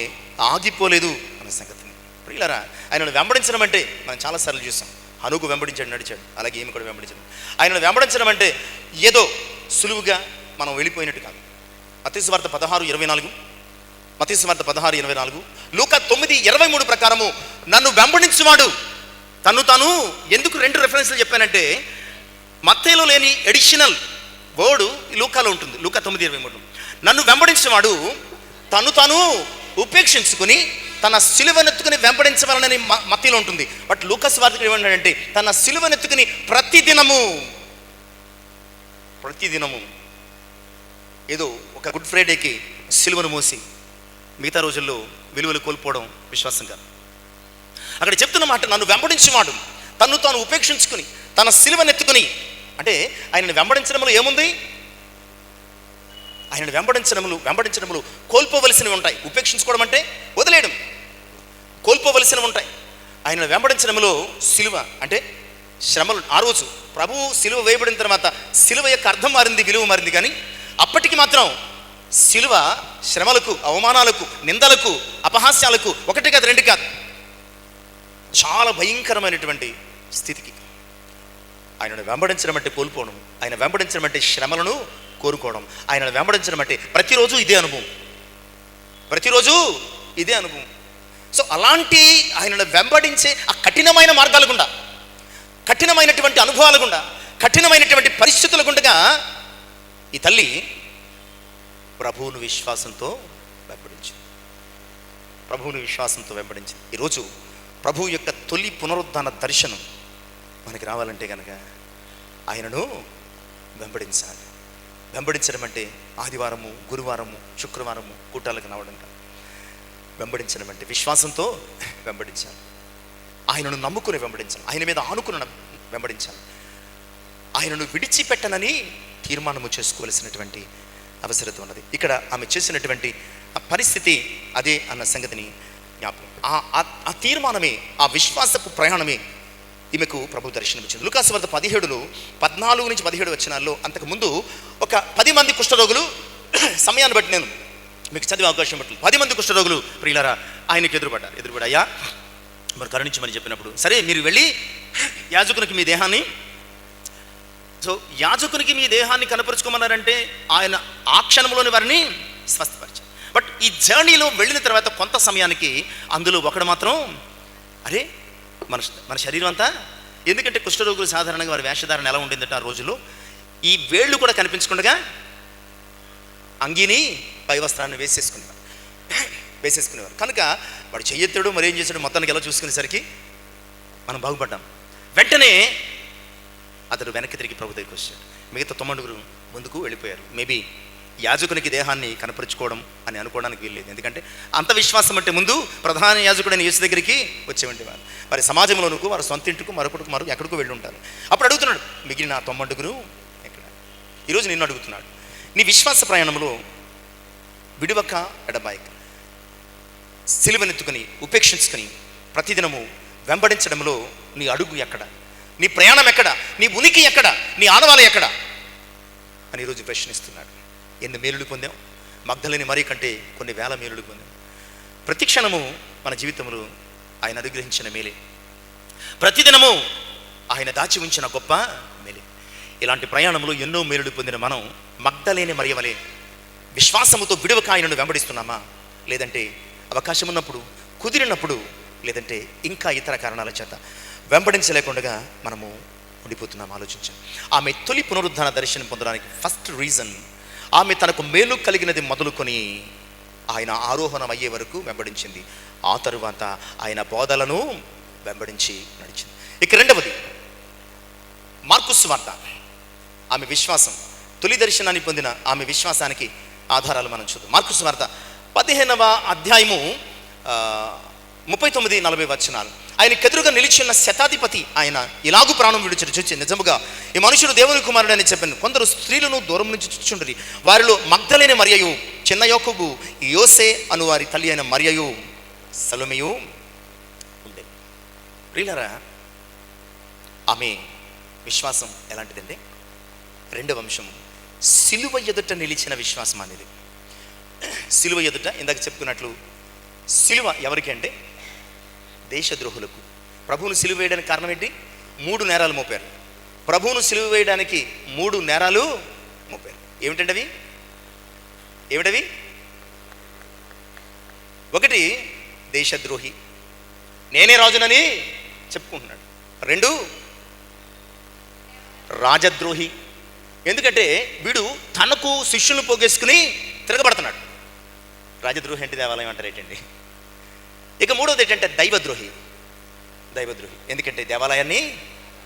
ఆగిపోలేదు అనే సంగతిని. ప్రియులారా, ఆయనను వెంబడించడం అంటే మనం చాలాసార్లు చూసాం. హనుకు వెంబడించాడు, నడిచాడు, అలాగే ఈమె కూడా వెంబడించాడు. ఆయనను వెంబడించడం అంటే ఏదో సులువుగా మనం వెళ్ళిపోయినట్టు కాదు. మత్తయి సువార్త 16:24, మత్తయి సువార్త 16:24, లూకా 9:23 ప్రకారము నన్ను వెంబడించువాడు తను ఎందుకు 2 రెఫరెన్స్లు చెప్పానంటే మత్తయిలో లేని ఎడిషనల్ వర్డ్ లూకాలో ఉంటుంది. లూకా 9:23 నన్ను వెంబడించేవాడు తను ఉపేక్షించుకుని తన సిలువనెత్తుకుని వెంబడించవాలని మత్తయిలో ఉంటుంది. బట్ లూకా సువార్తలో ఏమన్నాడంటే తన సిలువనెత్తుకుని ప్రతిదినము ఏదో ఒక గుడ్ ఫ్రైడేకి సిలువను మోసి మిగతా రోజుల్లో విలువలు కోల్పోవడం విశ్వాసం కాదు. అక్కడ చెప్తున్న మాట నన్ను వెంబడించేవాడు తాను ఉపేక్షించుకుని తన సిలువనెత్తుకుని, అంటే ఆయనను వెంబడించడంలో ఏముంది? ఆయనను వెంబడించడంలో కోల్పోవలసినవి ఉంటాయి. ఉపేక్షించుకోవడం అంటే వదిలేయడం, కోల్పోవలసినవి ఉంటాయి. ఆయనను వెంబడించడంలో సిలువ అంటే శ్రమలు. ఆ రోజు ప్రభువు సిలువ వేయబడిన తర్వాత సిలువ యొక్క అర్థం మారింది, విలువ మారింది, కానీ అప్పటికి మాత్రం సిలువ శ్రమలకు, అవమానాలకు, నిందలకు, అపహాస్యాలకు 1 కాదు 2 కాదు, చాలా భయంకరమైనటువంటి స్థితికి. ఆయనను వెంబడించడం అంటే కోల్పోవడం, ఆయన వెంబడించడం అంటే శ్రమలను కోరుకోవడం, ఆయనను వెంబడించడం అంటే ప్రతిరోజు ఇదే అనుభవం. సో అలాంటి ఆయనను వెంబడించే ఆ కఠినమైన మార్గాల గుండా, కఠినమైనటువంటి అనుభవాల గుండా, కఠినమైనటువంటి పరిస్థితుల గుండగా ఈ తల్లి ప్రభువును విశ్వాసంతో వెంబడించింది. ఈరోజు ప్రభువు యొక్క తొలి పునరుద్ధాన దర్శనం మనకి రావాలంటే కనుక ఆయనను వెంబడించాలి. వెంబడించడం అంటే ఆదివారము, గురువారము, శుక్రవారము కూటాలకు రావడం కాదు. వెంబడించడం అంటే విశ్వాసంతో వెంబడించాలి, ఆయనను నమ్ముకుని వెంబడించాలి, ఆయన మీద ఆనుకుని వెంబడించాలి, ఆయనను విడిచిపెట్టనని తీర్మానము చేసుకోవలసినటువంటి అవసరత ఉన్నది. ఇక్కడ ఆమె చేసినటువంటి ఆ పరిస్థితి అదే అన్న సంగతిని జ్ఞాపకం. ఆ తీర్మానమే, ఆ విశ్వాసపు ప్రయాణమే ఈమెకు ప్రభు దర్శనమిచ్చింది. లూకాసు వార్త 17లో 14 నుంచి 17 వచనాల్లో అంతకుముందు ఒక 10 మంది కుష్ఠరోగులు, సమయాన్ని బట్టి నేను మీకు చదివే అవకాశం పట్టలేదు, 10 మంది కుష్ఠరోగులు ప్రియులారా ఆయనకు ఎదురుపడి అయ్యా మరి కరుణించమని చెప్పినప్పుడు, సరే మీరు వెళ్ళి యాజకునికి మీ దేహాన్ని, సో యాజకునికి మీ దేహాన్ని కనపరుచుకోమన్నారంటే ఆయన ఆ క్షణంలోని వారిని స్వస్థపరిచారు. బట్ ఈ జర్నీలో వెళ్ళిన తర్వాత కొంత సమయానికి అందులో ఒకడు మాత్రం అరే మన శరీరం అంతా, ఎందుకంటే కుష్ఠరోగులు సాధారణంగా వారి వేషధారణ ఎలా ఉండిందంటే ఆ రోజుల్లో ఈ వేళ్ళు కూడా కనిపించకుండా అంగీని పై వస్త్రాన్ని వేసేసుకునేవారు కనుక వాడు చెయ్యెత్తాడు, మరి ఏం చేశాడు, మొత్తానికి ఎలా చూసుకునేసరికి మనం బాగుపడ్డాం. వెంటనే అతడు వెనక్కి తిరిగి ప్రభు దగ్గరికి వచ్చాడు. మిగతా 9 ముందుకు వెళ్ళిపోయారు. మేబీ యాజకునికి దేహాన్ని కనపరుచుకోవడం అని అనుకోవడానికి వీల్లేదు, ఎందుకంటే అంత విశ్వాసం అంటే ముందు ప్రధాన యాజకుడైన యేసు దగ్గరికి వచ్చేవంటి వారు వారి సమాజంలోనుకు, వారి సొంత ఇంటికి, మరొకటికి ఎక్కడికో వెళ్ళి ఉంటారు. అప్పుడు అడుగుతున్నాడు, మిగిలిన 9 ఎక్కడ? ఈరోజు నిన్ను అడుగుతున్నాడు, నీ విశ్వాస ప్రయాణంలో విడువక ఎడబాయక సిలువనెత్తుకుని ఉపేక్షించుకుని ప్రతిదినము వెంబడించడంలో నీ అడుగు ఎక్కడ, నీ ప్రయాణం ఎక్కడ, నీ ఉనికి ఎక్కడ, నీ ఆనవాళ్ళ ఎక్కడ అని ఈరోజు ప్రశ్నిస్తున్నాడు. ఎన్ని మేలులు పొందాం, మగ్ధలేని మరి కంటే కొన్ని వేల మేలులు పొందాం. ప్రతి క్షణము మన జీవితంలో ఆయన అనుగ్రహించిన మేలే, ప్రతిదినము ఆయన దాచి ఉంచిన గొప్ప మేలే. ఇలాంటి ప్రయాణంలో ఎన్నో మేలులు పొందిన మనం మగ్ధలేని మరియ వలె విశ్వాసముతో విడువక ఆయనను వెంబడిస్తున్నామా, లేదంటే అవకాశం ఉన్నప్పుడు, కుదిరినప్పుడు, లేదంటే ఇంకా ఇతర కారణాల చేత వెంబడించలేకుండా మనము ఉండిపోతున్నాం? ఆలోచించాం. ఆమె తొలి పునరుద్ధాన దర్శనం పొందడానికి ఫస్ట్ రీజన్, ఆమె తనకు మేలు కలిగినది మొదలుకొని ఆయన ఆరోహణం అయ్యే వరకు వెంబడించింది. ఆ తరువాత ఆయన బోధలను వెంబడించి నడిచింది. ఇక రెండవది మార్కు సువార్త. ఆమె విశ్వాసం, తొలి దర్శనాన్ని పొందిన ఆమె విశ్వాసానికి ఆధారాలు మనం చూద్దాం. మార్కు సువార్త 15వ అధ్యాయము 39-40 వచనాలు. ఆయనకు ఎదురుగా నిలిచిన శతాధిపతి ఆయన ఇలాగూ ప్రాణం విడిచి చూచి, నిజముగా ఈ మనుషుడు దేవుని కుమారుడు అని చెప్పాను. కొందరు స్త్రీలను దూరం నుంచి చూచుండ్రి, వారిలో మగ్ధలేని మరియయు, చిన్న యోకోబు, యోసే అను వారి తల్లి అయిన మరియయు, సలోమియు ఉండే. ప్రియులారా, ఆమె విశ్వాసం ఎలాంటిదంటే, రెండవ అంశం సిలువ ఎదుట నిలిచిన విశ్వాసం అనేది. సిలువ ఎదుట ఇందాక చెప్పుకున్నట్లు, సిలువ ఎవరికి అంటే దేశద్రోహులకు. ప్రభువును సిలువ వేయడానికి కారణం ఏంటి? 3 నేరాలు మోపారు. ప్రభువును సిలువ వేయడానికి 3 నేరాలు మోపారు. ఏమిటవి? ఒకటి, దేశద్రోహి, నేనే రాజునని చెప్పుకుంటున్నాడు. 2, రాజద్రోహి, ఎందుకంటే వీడు తనకు శిష్యులను పోగేసుకుని తిరగబడుతున్నాడు. రాజద్రోహి అంటే దేవాలయం అంటారు ఏంటండి? ఇక 3వది ఏంటంటే దైవద్రోహి, ఎందుకంటే దేవాలయాన్ని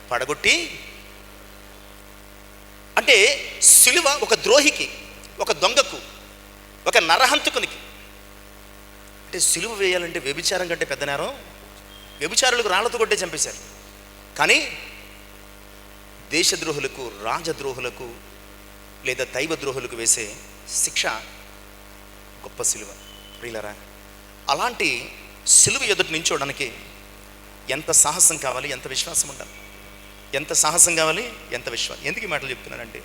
పడగొట్టి, అంటే సిలువ ఒక ద్రోహికి, ఒక దొంగకు, ఒక నరహంతకునికి. అంటే సిలువ వేయాలంటే వ్యభిచారం కంటే పెద్ద నేరం. వ్యభిచారులకు రాళ్లతో కొట్టే చంపేశారు. కానీ దేశద్రోహులకు, రాజద్రోహులకు లేదా దైవద్రోహులకు వేసే శిక్ష గొప్ప సిలువ. ప్రియులారా, అలాంటి సిలువ ఎదుట నించోడానికి ఎంత సాహసం కావాలి, ఎంత విశ్వాసం ఉండాలి, ఎంత సాహసం కావాలి, ఎంత విశ్వాసం. ఎందుకు ఈ మాటలు చెప్తున్నానంటే,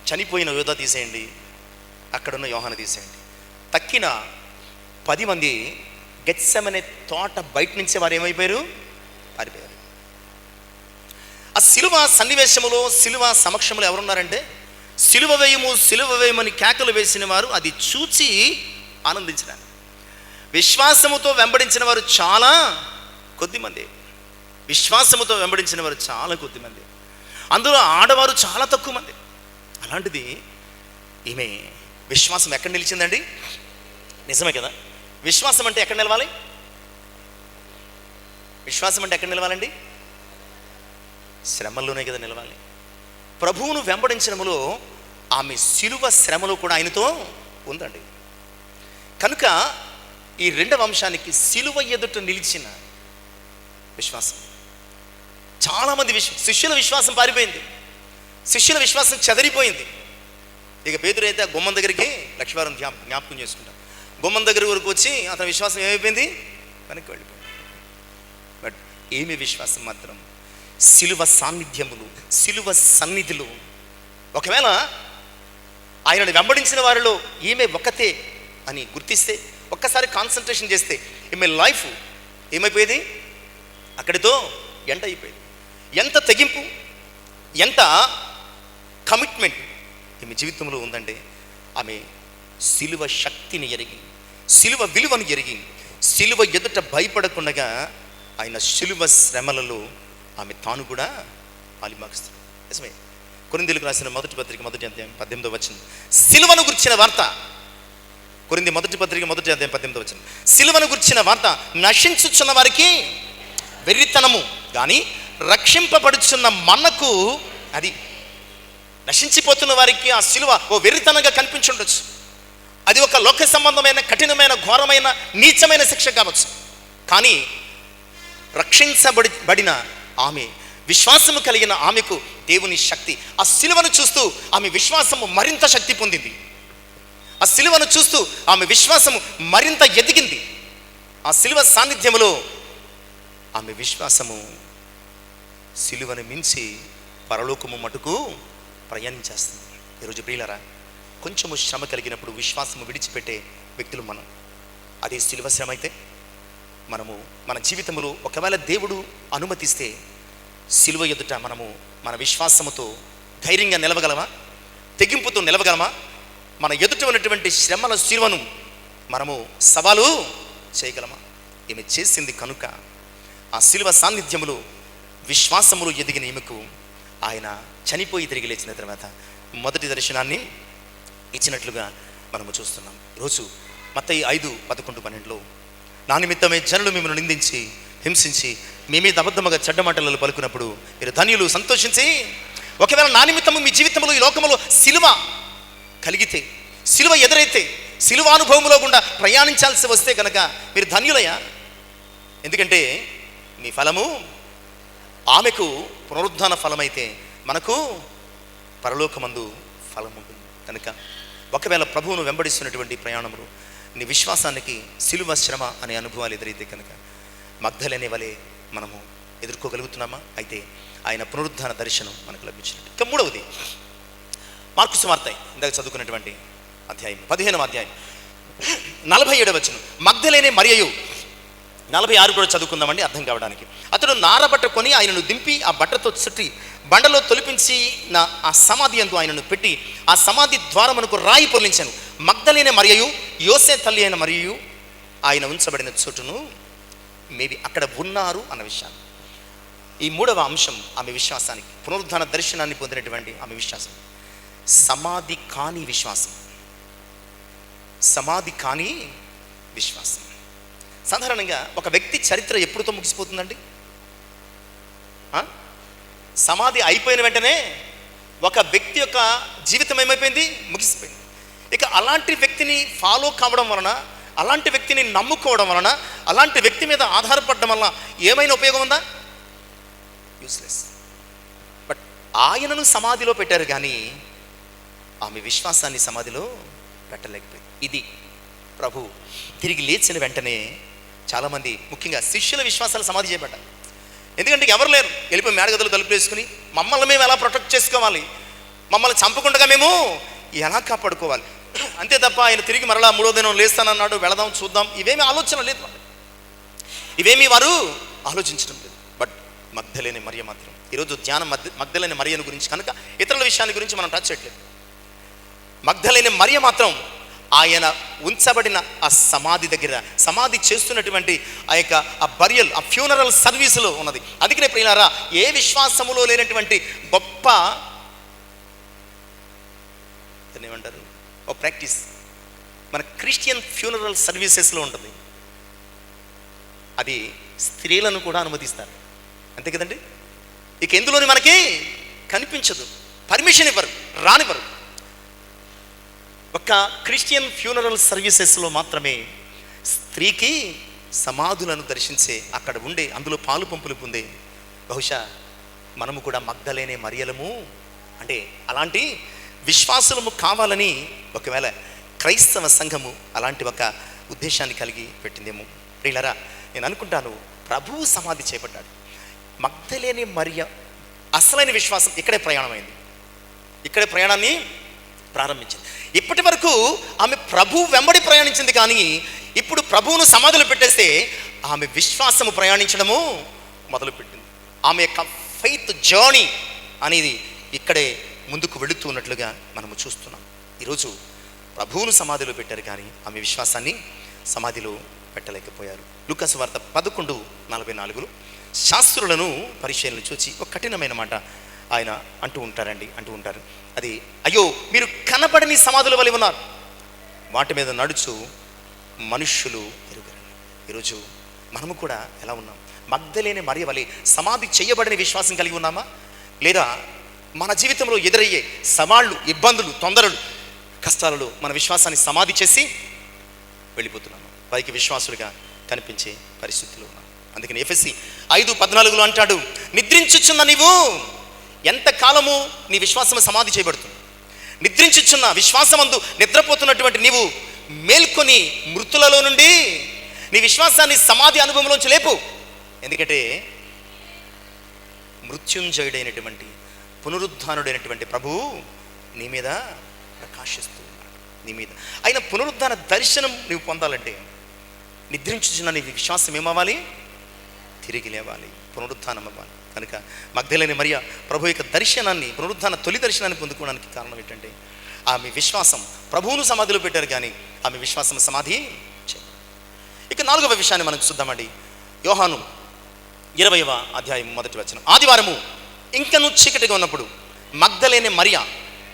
చనిపోయిన యోధ తీసేయండి, అక్కడున్న యోహాను తీసేయండి, తక్కిన 10 మంది గెత్సెమనే తోట బయట నుంచే వారు ఏమైపోయారు? పారిపోయారు. ఆ సిలువ సన్నివేశములో, సిలువ సమక్షంలో ఎవరున్నారంటే, సిలువ వేయమని కేకలు వేసిన వారు అది చూచి ఆనందించడానికి. విశ్వాసముతో వెంబడించిన వారు చాలా కొద్దిమంది. అందులో ఆడవారు చాలా తక్కువ మంది. అలాంటిది ఈమె విశ్వాసం ఎక్కడ నిలిచిందండి? నిజమే కదా. విశ్వాసం అంటే ఎక్కడ నిలవాలి? నిలవాలండి? శ్రమల్లోనే కదా నిలవాలి. ప్రభువును వెంబడించడంలో ఆమె సిలువ శ్రమలో కూడా ఆయనతో ఉందండి. కనుక ఈ రెండవ అంశానికి సిలువ ఎదుట నిలిచిన విశ్వాసం. చాలామంది శిష్యుల విశ్వాసం పారిపోయింది, శిష్యుల విశ్వాసం చెదరిపోయింది. ఇక పేతురు అయితే గుమ్మం దగ్గరికి లక్షవారం జ్ఞాపకం చేసుకుంటాం. గుమ్మం దగ్గర వరకు వచ్చి అతని విశ్వాసం ఏమైపోయింది? వెనక్కి వెళ్ళిపోయింది. బట్ ఏమి విశ్వాసం మాత్రం? సిలువ సాన్నిధ్యములు, సిలువ సన్నిధులు. ఒకవేళ ఆయనను వెంబడించిన వారిలో ఈమె ఒకతే అని గుర్తిస్తే, ఒక్కసారి కాన్సన్ట్రేషన్ చేస్తే, ఈమె లైఫ్ ఏమైపోయేది? అక్కడితో ఎండ్ అయిపోయేది. ఎంత తెగింపు, ఎంత కమిట్మెంట్ ఈమె జీవితంలో ఉందంటే, ఆమె సిలువ శక్తిని ఎరిగి, సిలువ విలువను ఎరిగి, సిలువ ఎదుట భయపడకుండా ఆయన సిలువ శ్రమలలో ఆమె తాను కూడా పాలిమాకిస్తుంది. నిజమే. కొరింథీయులకు రాసిన మొదటి పత్రిక 1వ అధ్యాయం 18వ వచనం, సిలువను గురించిన వార్త. కొరింథీ మొదటి పత్రిక 1వ అధ్యాయం 18వ వచనం, సిలువను గురించిన వార్త నశించుచున్న వారికి వెర్రితనము, కానీ రక్షింపబడుచున్న మనకు అది. నశించిపోతున్న వారికి ఆ సిలువ ఓ వెర్రితనంగా కనిపించుండొచ్చు. అది ఒక లోక సంబంధమైన కఠినమైన ఘోరమైన నీచమైన శిక్ష కావచ్చు. కానీ రక్షించబడిన ఆమె, విశ్వాసము కలిగిన ఆమెకు దేవుని శక్తి, ఆ సిలువను చూస్తూ ఆమె విశ్వాసము మరింత శక్తి పొందింది. ఆ సిలువను చూస్తూ ఆమె విశ్వాసము మరింత ఎదిగింది. ఆ సిలువ సాన్నిధ్యములో ఆమె విశ్వాసము సిలువను మించి పరలోకము మటుకు ప్రయాణించేస్తుంది. ఈరోజు ప్రియులారా, కొంచెము శ్రమ కలిగినప్పుడు విశ్వాసము విడిచిపెట్టే వ్యక్తులు మనం. అదే సిలువ శ్రమ అయితే మనము మన జీవితంలో ఒకవేళ దేవుడు అనుమతిస్తే సిలువ ఎదుట మనము మన విశ్వాసముతో ధైర్యంగా నిలవగలమా? తెగింపుతో నిలవగలమా? మన ఎదుట ఉన్నటువంటి శ్రమల సిలువను మనము సవాలు చేయగలమా? ఈమె చేసింది కనుక ఆ సిలువ సాన్నిధ్యములు విశ్వాసములు ఎదిగిన ఈమెకు ఆయన చనిపోయి తిరిగి లేచిన తర్వాత మొదటి దర్శనాన్ని ఇచ్చినట్లుగా మనము చూస్తున్నాం. ఈరోజు మత్తయి 5:11-12లో, నా నిమిత్తమే జనులు మిమ్మల్ని నిందించి హింసించి మీ మీద అబద్ధముగా చెడ్డ మాటలలో పలుకున్నప్పుడు మీరు ధన్యులు, సంతోషించి. ఒకవేళ నా నిమిత్తము మీ జీవితంలో ఈ లోకములో సిలువ కలిగితే, సిలువ ఎదురైతే, సిలువ అనుభవంలో గుండా ప్రయాణించాల్సి వస్తే కనుక మీరు ధన్యులయ్యా. ఎందుకంటే మీ ఫలము ఆమెకు పునరుద్ధాన ఫలమైతే మనకు పరలోకమందు ఫలం ఉంటుంది. కనుక ఒకవేళ ప్రభువును వెంబడిస్తున్నటువంటి ప్రయాణంలో నీ విశ్వాసానికి సిలువ శ్రమ అనే అనుభవాలు ఎదురైతే కనుక మగ్దలేనే వలె మనము ఎదుర్కోగలుగుతున్నామా? అయితే ఆయన పునరుద్ధాన దర్శనం మనకు లభించినట్టు. ఇక 3వది మార్కు సువార్త, ఇందాక చదువుకున్నటువంటి అధ్యాయం 15వ అధ్యాయం 47వ వచనం, మగ్దలేనే మరియయు. 46 కూడా చదువుకుందామండి అర్థం కావడానికి. అతడు నారబట్ట కొని ఆయనను దింపి ఆ బట్టతో చుట్టి బండలో తొలిపించి ఆ సమాధి యందు ఆయనను పెట్టి ఆ సమాధి ద్వారమునకు రాయి పొర్లించాను. మగ్దలేనే మరియయు, యోసే తల్లి అయిన మరియయు ఆయన ఉంచబడిన చోటును మేబీ అక్కడ ఉన్నారు అన్న విషయాన్ని. ఈ 3వ అంశం ఆమె విశ్వాసానికి, పునరుద్ధాన దర్శనాన్ని పొందినటువంటి ఆమె విశ్వాసం. సమాధి కాని విశ్వాసం, సమాధి కాని విశ్వాసం. సాధారణంగా ఒక వ్యక్తి చరిత్ర ఎప్పుడుతో ముగిసిపోతుందండి? సమాధి అయిపోయిన వెంటనే ఒక వ్యక్తి యొక్క జీవితం ఏమైపోయింది? ముగిసిపోయింది. ఇక అలాంటి వ్యక్తిని ఫాలో కావడం వలన, అలాంటి వ్యక్తిని నమ్ముకోవడం వలన, అలాంటి వ్యక్తి మీద ఆధారపడడం వలన ఏమైనా ఉపయోగం ఉందా? యూస్లెస్. బట్ ఆయనను సమాధిలో పెట్టారు కానీ ఆమె విశ్వాసాన్ని సమాధిలో పెట్టలేకపోయింది. ఇది ప్రభు తిరిగి లేచిన వెంటనే చాలామంది, ముఖ్యంగా శిష్యుల విశ్వాసాలు సమాధి చేయబడ్డారు. ఎందుకంటే ఎవరు లేరు, వెళ్ళిపోయి మేడగదులు తలుపులు వేసుకుని మమ్మల్ని మేము ఎలా ప్రొటెక్ట్ చేసుకోవాలి, మమ్మల్ని చంపకుండా మేము ఎలా కాపాడుకోవాలి, అంతే తప్ప ఆయన తిరిగి మరలా 3వ దినం లేస్తానన్నాడు, వెళదాం చూద్దాం, ఇవేమి ఆలోచన లేదు, ఇవేమి వారు ఆలోచించడం లేదు. బట్ మగ్దలేని మరియ మాత్రం, ఈరోజు ధ్యానం మగ్దలేని మరియను గురించి కనుక ఇతరుల విషయాన్ని గురించి మనం టచ్ చేయట్లేదు. మగ్దలేని మరియ మాత్రం ఆయన ఉంచబడిన ఆ సమాధి దగ్గర, సమాధి చేస్తున్నటువంటి ఆ యొక్క ఆ బరియల్, ఆ ఫ్యూనరల్ సర్వీసులో ఉన్నది. అందుకనే ప్రియులారా, ఏ విశ్వాసములో లేనటువంటి గొప్ప ఏమంటారు ఓ ప్రాక్టీస్ మన క్రిస్టియన్ ఫ్యూనరల్ సర్వీసెస్లో ఉంటుంది. అది స్త్రీలను కూడా అనుమతిస్తారు, అంతే కదండి. ఇక ఎందులోని మనకి కనిపించదు, పర్మిషన్ ఇవ్వరు, రానివ్వరు. ఒక క్రిస్టియన్ ఫ్యూనరల్ సర్వీసెస్లో మాత్రమే స్త్రీకి సమాధులను దర్శించే, అక్కడ ఉండే, అందులో పాలు పంపులు పొందే. బహుశా మనము కూడా మగ్దలేనే మరియలము అంటే అలాంటి విశ్వాసులము కావాలని ఒకవేళ క్రైస్తవ సంఘము అలాంటి ఒక ఉద్దేశాన్ని కలిగి పెట్టిందేమో. ప్రియులారా, నేను అనుకుంటాను ప్రభువు సమాధి చేపట్టాడు. మగ్దలేని మరియ అసలైన విశ్వాసం ఇక్కడే ప్రయాణమైంది, ఇక్కడే ప్రయాణాన్ని ప్రారంభించింది. ఇప్పటి వరకు ఆమె ప్రభు వెంబడి ప్రయాణించింది, కానీ ఇప్పుడు ప్రభువును సమాధిలో పెట్టేస్తే ఆమె విశ్వాసము ప్రయాణించడము మొదలుపెట్టింది. ఆమె యొక్క ఫెయిత్ జర్నీ అనేది ఇక్కడే ముందుకు వెళుతూ ఉన్నట్లుగా మనము చూస్తున్నాం. ఈరోజు ప్రభువును సమాధిలో పెట్టారు, కానీ ఆమె విశ్వాసాన్ని సమాధిలో పెట్టలేకపోయారు. లూకాసు వార్త 11:44 శాస్త్రులను పరిచయాలను చూచి ఒక కఠినమైన మాట ఆయన అంటూ ఉంటారు. అది, అయ్యో మీరు కనబడని సమాధుల వలె ఉన్నారు, వాటి మీద నడుచు మనుష్యులు ఎరుగరు. ఈరోజు మనము కూడా ఎలా ఉన్నాం? మగ్దలేని మరియ వలె సమాధి చేయబడిన విశ్వాసం కలిగి ఉన్నామా? లేదా మన జీవితంలో ఎదురయ్యే సవాళ్ళు, ఇబ్బందులు, తొందరలు, కష్టాలలో మన విశ్వాసాన్ని సమాధి చేసి వెళ్ళిపోతున్నాము, పైకి విశ్వాసుడిగా కనిపించే పరిస్థితుల్లో ఉన్నాం. అందుకని ఎఫెసీ 5:14 అంటాడు, నిద్రించుచున్న నీవు ఎంతకాలము నీ విశ్వాసము సమాధి చేయబడుతుంది. నిద్రించుచున్న విశ్వాసమందు నిద్రపోతున్నటువంటి నీవు మేల్కొని మృతులలో నుండి నీ విశ్వాసాన్ని సమాధి అనుభవంలోంచి లేపు. ఎందుకంటే మృత్యుంజయుడైనటువంటి పునరుద్ధానుడైనటువంటి ప్రభువు నీ మీద ప్రకాశిస్తూ ఉన్నాడు. నీ మీద ఆయన పునరుద్ధాన దర్శనం నీవు పొందాలంటే నిద్రించుచున్న నీ విశ్వాసం ఏమవ్వాలి? తిరిగి లేవాలి, పునరుద్ధానం అవ్వాలి. కనుక మగ్దలేని మరియ ప్రభు యొక్క దర్శనాన్ని, పునరుద్ధాన తొలి దర్శనాన్ని పొందుకోవడానికి కారణం ఏంటంటే ఆమె విశ్వాసం. ప్రభువును సమాధిలో పెట్టారు, కానీ ఆమె విశ్వాసం సమాధి చేయదు. ఇక 4వ విషయాన్ని మనం చూద్దామండి. యోహాను 20వ అధ్యాయం 1వ వచనం. ఆదివారము ఇంకను చీకటిగా ఉన్నప్పుడు మగ్దలేని మరియ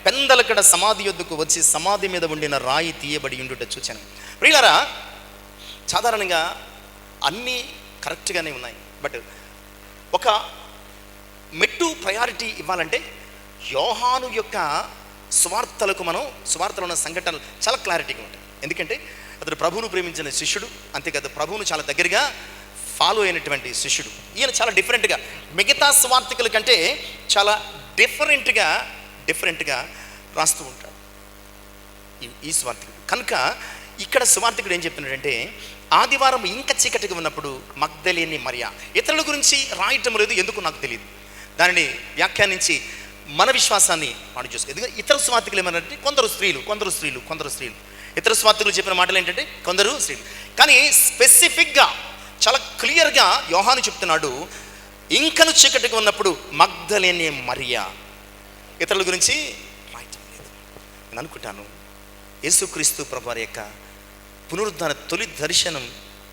పెందలకడ సమాధి యొద్దకు వచ్చి సమాధి మీద ఉండిన రాయి తీయబడి ఉండుట చూచాను. ప్రియులారా, సాధారణంగా అన్నీ కరెక్ట్గానే ఉన్నాయి, బట్ ఒక మెట్టు ప్రయారిటీ ఇవ్వాలంటే యోహాను యొక్క సువార్తలకు సువార్తలో ఉన్న సంఘటనలు చాలా క్లారిటీగా ఉంటాయి. ఎందుకంటే అతడు ప్రభువును ప్రేమించిన శిష్యుడు, అంతేకాదు ప్రభువును చాలా దగ్గరగా ఫాలో అయినటువంటి శిష్యుడు. ఈయన చాలా డిఫరెంట్గా, మిగతా సువార్తికుల కంటే చాలా డిఫరెంట్గా రాస్తూ ఉంటాడు ఈ సువార్తికుడు. కనుక ఇక్కడ సువార్తికుడు ఏం చెప్తున్నాడంటే, ఆదివారం ఇంకా చీకటిగా ఉన్నప్పుడు మగ్దలేని మరియ, ఇతరుల గురించి రాయటం లేదు, ఎందుకు నాకు తెలియదు, దానిని వ్యాఖ్యానించి మన విశ్వాసాన్ని మనం చూసుకో. ఎందుకంటే ఇతర సువార్తికులు ఏమన్నారంటే కొందరు స్త్రీలు. ఇతర సువార్తికులు చెప్పిన మాటలు ఏంటంటే కొందరు స్త్రీలు. కానీ స్పెసిఫిక్గా చాలా క్లియర్గా యోహాను చెప్తున్నాడు, ఇంకను చీకటిగా ఉన్నప్పుడు మగ్దలేని మరియ, ఇతరుల గురించి రాయటం లేదు. నేను అనుకుంటాను యేసుక్రీస్తు ప్రభువారి యొక్క పునరుద్ధాన తొలి దర్శనం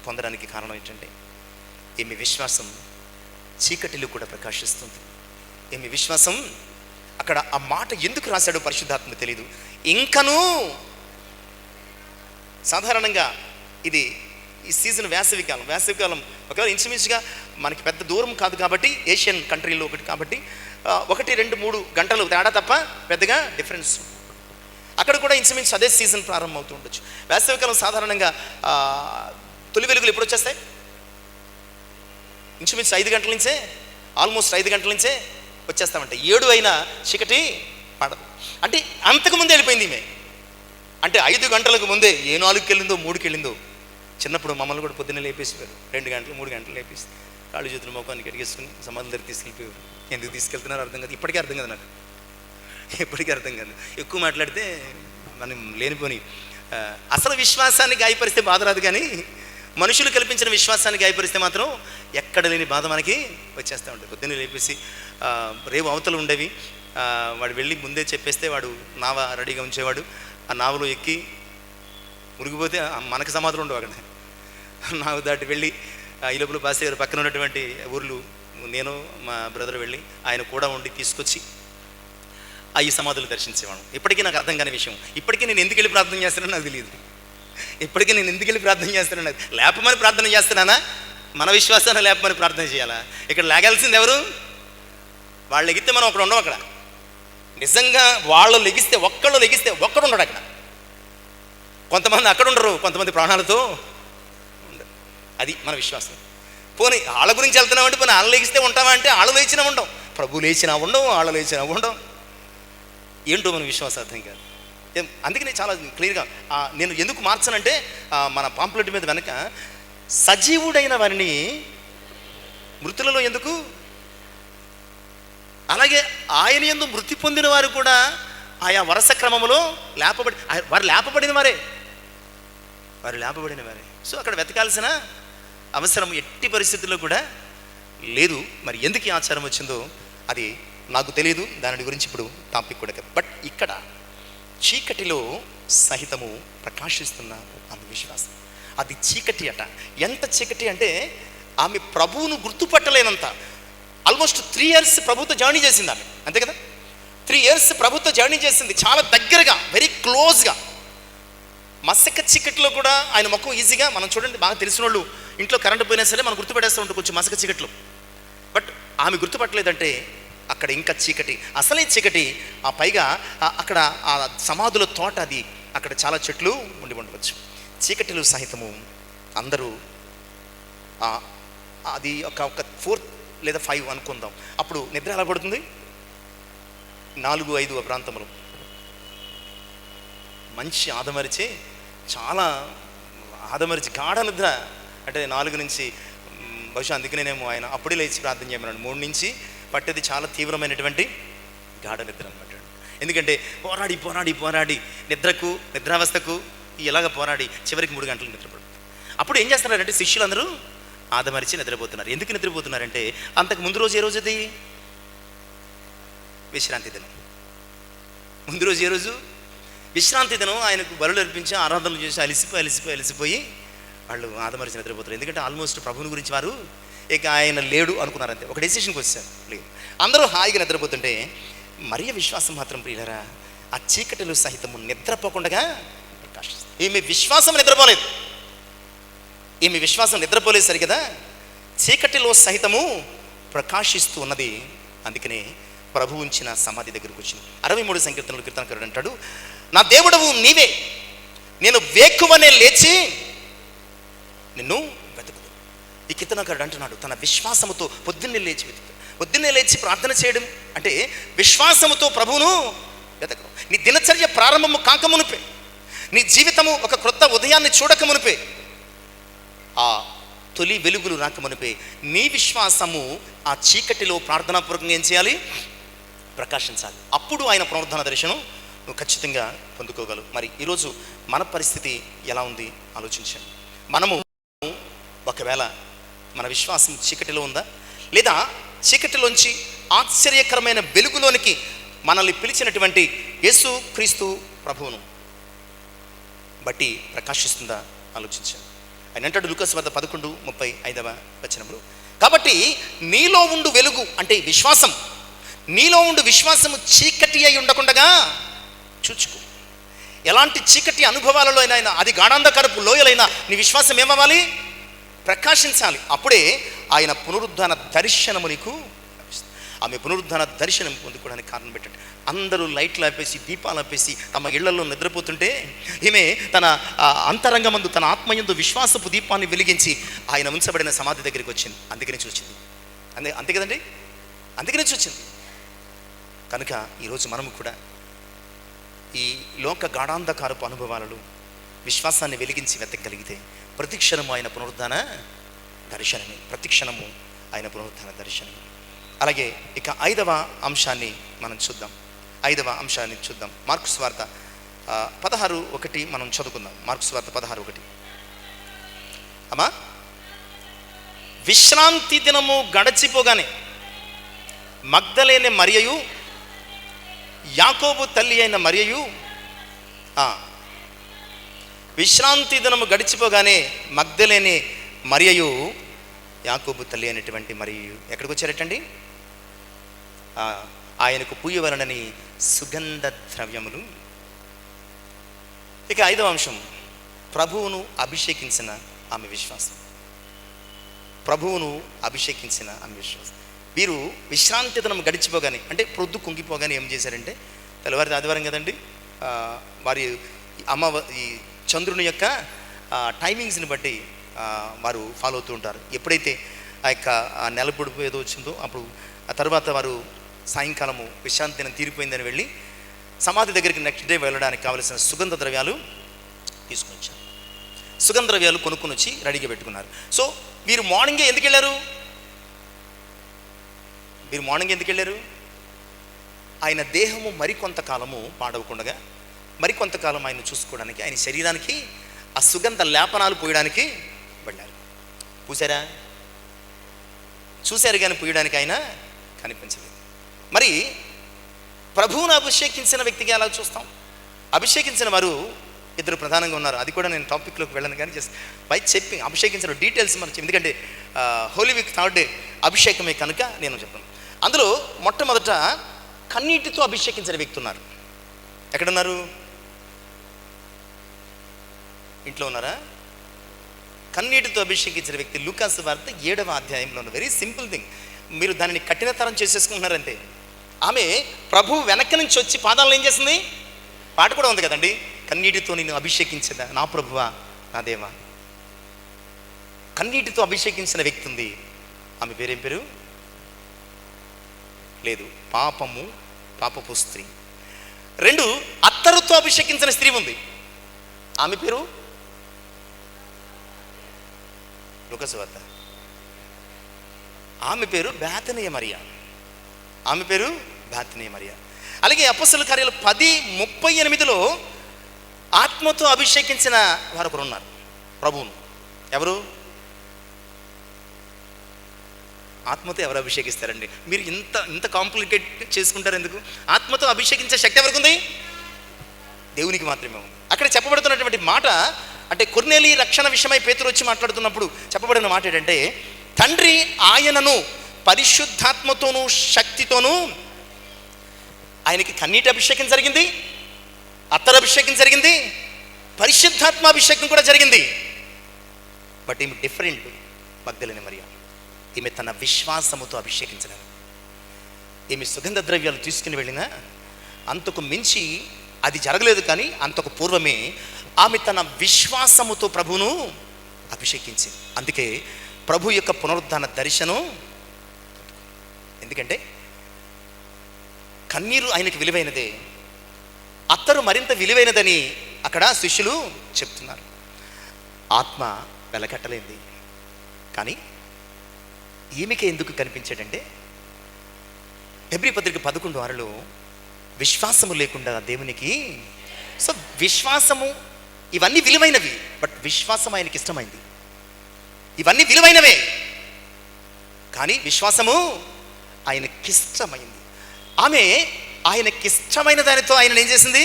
పొందడానికి కారణం ఏంటంటే ఈమె విశ్వాసం చీకటిలో కూడా ప్రకాశిస్తుంది. ఈమె విశ్వాసం, అక్కడ ఆ మాట ఎందుకు రాశాడో పరిశుద్ధాత్మ తెలియదు. ఇంకను సాధారణంగా ఇది ఈ సీజన్ వేసవికాలం ఒకవేళ ఇంచుమించుగా మనకి పెద్ద దూరం కాదు కాబట్టి, ఏషియన్ కంట్రీలో ఒకటి కాబట్టి 1, 2, 3 గంటలు తేడా తప్ప పెద్దగా డిఫరెన్స్. అక్కడ కూడా ఇంచుమించు అదే సీజన్ ప్రారంభం అవుతూ ఉండొచ్చు. వేసవికాలం సాధారణంగా తొలి వెలుగులు ఎప్పుడు వచ్చేస్తాయి? ఇంచుమించు 5 గంటల నుంచే, ఆల్మోస్ట్ 5 గంటల నుంచే వచ్చేస్తామంటే 7 అయినా చీకటి పడదు. అంటే అంతకుముందే వెళ్ళిపోయింది ఈమె. అంటే 5 గంటలకు ముందే 4కి వెళ్ళిందో 3కి వెళ్ళిందో. చిన్నప్పుడు మమ్మల్ని కూడా పొద్దున్నే లేపేసేవారు, 2 గంటలు 3 గంటలు లేపేసి కాళ్ళు చేతులు మొఖాన్ని కడిగేసుకుని సమాధుల దగ్గర తీసుకెళ్ళిపోయారు. ఎందుకు తీసుకెళ్తున్నారో అర్థం కాదు, ఇప్పటికీ అర్థం కాదు నాకు, ఎక్కువ మాట్లాడితే మనం లేనిపోని అసలు విశ్వాసాన్ని గాయపరిస్తే బాధ రాదు, కానీ మనుషులు కల్పించిన విశ్వాసాన్ని గాయపరిస్తే మాత్రం ఎక్కడ లేని బాధ మనకి వచ్చేస్తూ ఉంటుంది. పొద్దున్నే లేపేసి రేవు అవతలు ఉండేవి, వాడు వెళ్ళి ముందే చెప్పేస్తే వాడు నావ రెడీగా ఉంచేవాడు. ఆ నావలో ఎక్కి మురిగిపోతే మనకు సమాధులు ఉండవు అక్కడ. నావ దాటి వెళ్ళి ఈ లోపల పాసే గారు పక్కన ఉన్నటువంటి ఊర్లు నేను మా బ్రదర్ వెళ్ళి ఆయన కూడా ఉండి తీసుకొచ్చి ఈ సమాధులు దర్శించేవాడు. ఇప్పటికీ నాకు అర్థం కాని విషయం, ఇప్పటికీ నేను ఎందుకు వెళ్ళి ప్రార్థన చేస్తానో నాకు తెలియదు. లేపమని ప్రార్థన చేస్తున్నానా? మన విశ్వాసాన్ని లేపమని ప్రార్థన చేయాలా? ఇక్కడ లేగాల్సింది ఎవరు? వాళ్ళు లెగిస్తే మనం అక్కడ ఉండవు. అక్కడ నిజంగా వాళ్ళు లెగిస్తే ఒక్కడు ఉండడు అక్కడ. కొంతమంది అక్కడ ఉండరు, కొంతమంది ప్రాణాలతో ఉండరు. అది మన విశ్వాసం. పోనీ వాళ్ళ గురించి వెళ్తున్నామంటే పోనీ వాళ్ళు లెగిస్తే ఉంటామా అంటే వాళ్ళు లేచినా ఉండం, ప్రభు లేచినా ఉండం, వాళ్ళు లేచినా ఉండం. ఏంటో మన విశ్వాసం అర్థం కాదు. అందుకని చాలా క్లియర్గా నేను ఎందుకు మార్చానంటే మన పాంప్లెట్ మీద వెనక సజీవుడైన వారిని మృతులలో ఎందుకు అలాగే ఆయన యందు మృతి పొందిన వారు కూడా ఆయా వరుస క్రమములో వారు లేపబడిన వారే. సో అక్కడ వెతకాల్సిన అవసరం ఎట్టి పరిస్థితుల్లో కూడా లేదు. మరి ఎందుకు ఈ ఆచారం వచ్చిందో అది నాకు తెలియదు, దాని గురించి ఇప్పుడు టాపిక్ కూడా. బట్ ఇక్కడ చీకటిలో సహితము ప్రకాశిస్తున్న ఆమె విశ్వాసం, అది చీకటి అట. ఎంత చీకటి అంటే ఆమె ప్రభువును గుర్తుపట్టలేనంత. ఆల్మోస్ట్ 3 years ప్రభుతో జర్నీ చేసింది ఆమె, అంతే కదా. 3 years ప్రభుతో జర్నీ చేసింది, చాలా దగ్గరగా, వెరీ క్లోజ్గా. మసక చీకటిలో కూడా ఆయన ముఖం ఈజీగా మనం చూడండి, బాగా తెలిసిన వాళ్ళు ఇంట్లో కరెంటు పోయినా సరే మనం గుర్తుపట్టేస్తూ ఉంటాం కొంచెం మసక చీకట్లో. బట్ ఆమె గుర్తుపట్టలేదంటే అక్కడ ఇంకా చీకటి, అసలే చీకటి. ఆ పైగా అక్కడ ఆ సమాధుల తోట, అది అక్కడ చాలా చెట్లు ఉండి ఉండవచ్చు. చీకటిలో సహితము అందరూ అది ఒక 4 లేదా 5 అనుకుందాం. అప్పుడు నిద్ర ఎలా పడుతుంది? 4-5 ప్రాంతంలో మంచి ఆదమరిచి, చాలా ఆదమరిచి గాఢ నిద్ర. అంటే 4 నుంచి బహుశా అందుకనేమో ఆయన అప్పుడే లేచి ప్రార్థన చేయమన్నాడు. 3 నుంచి పట్టేది చాలా తీవ్రమైనటువంటి గాఢ నిద్ర అనమాట. ఎందుకంటే పోరాడి పోరాడి పోరాడి నిద్రావస్థకు ఇలాగ పోరాడి చివరికి 3 గంటలు నిద్రపడు. అప్పుడు ఏం చేస్తున్నారంటే శిష్యులందరూ ఆదమరిచి నిద్రపోతున్నారు. ఎందుకు నిద్రపోతున్నారంటే అంతకు ముందు రోజు ఏ రోజు అది విశ్రాంతి దినం. ముందు రోజు ఏ రోజు విశ్రాంతి దినం. ఆయనకు బలులు అర్పించి ఆరాధనలు చేసి అలిసిపోయి వాళ్ళు ఆదమరిచి నిద్రపోతారు. ఎందుకంటే ఆల్మోస్ట్ ప్రభువుని గురించి వారు ఇక ఆయన లేడు అనుకున్నారంతే, ఒక డెసిషన్కి వచ్చారు. లేదు, అందరూ హాయిగా నిద్రపోతుంటే మరియ విశ్వాసం మాత్రం ప్రియులరా ఆ చీకటిలో సహితము నిద్రపోకుండా ప్రకాశిస్తుంది. ఈమె విశ్వాసం నిద్రపోలేదు, సరి కదా, చీకటిలో సహితము ప్రకాశిస్తూ ఉన్నది. అందుకనే ప్రభు ఉంచిన సమాధి దగ్గరకు వచ్చింది. 63 సంకీర్తనలు కీర్తనకారుడు అంటాడు, నా దేవుడవు నీవే, నేను వేకువనే లేచి నిన్ను వెతుకుదు. ఈ కీర్తనకారుడు అంటున్నాడు తన విశ్వాసముతో పొద్దున్నే లేచి ప్రార్థన చేయడం అంటే విశ్వాసముతో ప్రభువును వెతకడం. నీ దినచర్య ప్రారంభము కాకమునిపే, నీ జీవితము ఒక క్రొత్త ఉదయాన్ని చూడకమునిపే, ఆ తొలి వెలుగులు రాకమునిపే నీ విశ్వాసము ఆ చీకటిలో ప్రార్థనాపూర్వకంగా ఏం చేయాలి? ప్రకాశించాలి. అప్పుడు ఆయన పునరుద్ధాన దర్శనం నువ్వు ఖచ్చితంగా పొందుకోగలవు. మరి ఈరోజు మన పరిస్థితి ఎలా ఉంది ఆలోచించండి. మనము ఒకవేళ మన విశ్వాసం చీకటిలో ఉందా, లేదా చీకటిలోంచి ఆశ్చర్యకరమైన వెలుగులోనికి మనల్ని పిలిచినటువంటి యేసు క్రీస్తు ప్రభువును బట్టి ప్రకాశిస్తుందా ఆలోచించండి. ఆయన అంటాడు లూకాసు వార్త 11:35 కాబట్టి నీలో ఉండు వెలుగు అంటే విశ్వాసం, నీలో ఉండు విశ్వాసము చీకటి అయి ఉండకుండగా చూచుకో. ఎలాంటి చీకటి అనుభవాలలో అయినా, అది గాఢాంధకారపు లోయలైనా నీ విశ్వాసం ఏమవ్వాలి? ప్రకాశించాలి. అప్పుడే ఆయన పునరుద్ధాన దర్శనము నీకు లభిస్తుంది. ఆమె పునరుద్ధాన దర్శనం పొందుకోవడానికి కారణం పెట్టండి. అందరూ లైట్లు ఆపేసి దీపాలు ఆపేసి తమ ఇళ్లలో నిద్రపోతుంటే ఈమె తన అంతరంగమందు తన ఆత్మయందు విశ్వాసపు దీపాన్ని వెలిగించి ఆయన ఉంచబడిన సమాధి దగ్గరికి వచ్చింది. అందుకని చూచింది. అంతే కదండి, అందుకని చూచింది. కనుక ఈరోజు మనము కూడా ఈ లోక గాఢాంధకారపు అనుభవాలలో విశ్వాసాన్ని వెలిగించి వెతకగలిగితే ప్రతిక్షణము ఆయన పునరుద్ధాన దర్శనమే, ప్రతిక్షణము ఆయన పునరుద్ధాన దర్శనమే. అలాగే ఇక 5వ అంశాన్ని మనం చూద్దాం. 5వ అంశాన్ని చూద్దాం. మార్కు సువార్త 16:1 మనం చదువుకుందాం. మార్కు సువార్త 16:1. అమ్మా, విశ్రాంతి దినము గడచిపోగానే మగ్దలేనే మరియయు యాకోబు తల్లి అయిన మరియయు, విశ్రాంతి దినము గడిచిపోగానే మగ్దలేనే మరియయు యాకోబు తల్లి అయినటువంటి మరియయు ఎక్కడికి వచ్చారటండి? ఆయనకు పూయవలనని సుగంధ ద్రవ్యములు. ఇక 5వ అంశం, ప్రభువును అభిషేకించిన ఆమె విశ్వాసం. ప్రభువును అభిషేకించిన ఆమె విశ్వాసం. వీరు విశ్రాంతి దినం గడిచిపోగానే అంటే ప్రొద్దు కుంగిపోగానే ఏం చేశారంటే, తెల్లవారి ఆదివారం కదండి, వారి ఈ చంద్రుని యొక్క టైమింగ్స్ని బట్టి వారు ఫాలో అవుతూ ఉంటారు. ఎప్పుడైతే ఆ యొక్క నెల పొడుపు ఏదో వచ్చిందో అప్పుడు ఆ తర్వాత వారు సాయంకాలము విశ్రాంతి దినం తీరిపోయిందని వెళ్ళి సమాధి దగ్గరికి నెక్స్ట్ డే వెళ్ళడానికి కావలసిన సుగంధ ద్రవ్యాలు తీసుకుని వచ్చారు. సుగంధ ద్రవ్యాలు కొనుక్కొని వచ్చి రెడీగా పెట్టుకున్నారు. సో వీరు మార్నింగే ఎందుకు వెళ్ళారు? ఆయన దేహము మరికొంతకాలము పాడవకుండగా మరికొంతకాలం ఆయన చూసుకోవడానికి, ఆయన శరీరానికి ఆ సుగంధ లేపనాలు పోయడానికి వెళ్ళారు. చూశారు కానీ పోయడానికి ఆయన కనిపించలేదు. మరి ప్రభువును అభిషేకించిన వ్యక్తిగా ఎలా చూస్తాం? అభిషేకించిన వారు ఇద్దరు ప్రధానంగా ఉన్నారు. అది కూడా నేను టాపిక్లోకి వెళ్ళను కానీ జస్ట్ బై చెప్పి అభిషేకించిన డీటెయిల్స్ మనం ఎందుకంటే హోలీ వీక్ థర్డ్ డే అభిషేకమే కనుక నేను చెప్పాను. అందులో మొట్టమొదట కన్నీటితో అభిషేకించిన వ్యక్తి ఉన్నారు. ఎక్కడున్నారు? ఇంట్లో ఉన్నారా? కన్నీటితో అభిషేకించిన వ్యక్తి లూకాసు వార్త 7వ అధ్యాయంలో ఉన్న వెరీ సింపుల్ థింగ్. మీరు దానిని కఠినతరం చేసేసుకుంటున్నారంటే, ఆమె ప్రభు వెనక్కి నుంచి వచ్చి పాదాలను ఏం చేసింది? పాట కూడా ఉంది కదండి, కన్నీటితో నిన్ను అభిషేకించదా నా ప్రభువా నా దేవా. కన్నీటితో అభిషేకించిన వ్యక్తి ఉంది. ఆమె పేరేం పేరు? లేదు, పాపపు స్త్రీ. 2 అత్తరుతో అభిషేకించిన స్త్రీ ఉంది. ఆమె పేరు లూకాసు వార్త. ఆమె పేరు బేతనీయ మరియా. అలాగే అపొస్తలుల కార్యాలు 10:38లో ఆత్మతో అభిషేకించిన వారు ఒకరు ఉన్నారు ప్రభువును. ఎవరు? ఆత్మతో ఎవరు అభిషేకిస్తారండి? మీరు ఇంత కాంప్లికేట్ చేసుకుంటారు ఎందుకు? ఆత్మతో అభిషేకించే శక్తి ఎవరికి ఉంది? దేవునికి మాత్రమే ఉంది. అక్కడ చెప్పబడుతున్నటువంటి మాట అంటే కొర్నేలి రక్షణ విషయమై పేతురు వచ్చి మాట్లాడుతున్నప్పుడు చెప్పబడిన మాట ఏంటంటే, తండ్రి ఆయనను పరిశుద్ధాత్మతోనూ శక్తితోనూ, ఆయనకి కన్నీటి అభిషేకం జరిగింది, అత్తరు అభిషేకం జరిగింది, పరిశుద్ధాత్మ అభిషేకం కూడా జరిగింది. బట్ ఈమె డిఫరెంట్. మగ్దలేనే మరియ, ఈమె తన విశ్వాసముతో అభిషేకించలేదు. ఈమె సుగంధ ద్రవ్యాలు తీసుకుని వెళ్ళినా అంతకు మించి అది జరగలేదు. కానీ అంతకు పూర్వమే ఆమె తన విశ్వాసముతో ప్రభువును అభిషేకించింది. అందుకే ప్రభు యొక్క పునరుద్ధాన దర్శనం. ఎందుకంటే కన్నీరు ఆయనకు విలువైనదే, అత్తరు మరింత విలువైనదని అక్కడ శిష్యులు చెప్తున్నారు. ఆత్మ వెలకట్టలేంది. కానీ ఈమెకే ఎందుకు కనిపించాడంటే, హెబ్రీ పత్రిక 11:6లో విశ్వాసము లేకుండా దేవునికి, సో విశ్వాసము ఇవన్నీ విలువైనవి, బట్ విశ్వాసం ఆయనకి ఇష్టమైంది. ఇవన్నీ విలువైనవే కానీ విశ్వాసము ఆయనకిష్టమైంది. ఆమె ఆయనకిష్టమైన దానితో ఆయన ఏం చేసింది?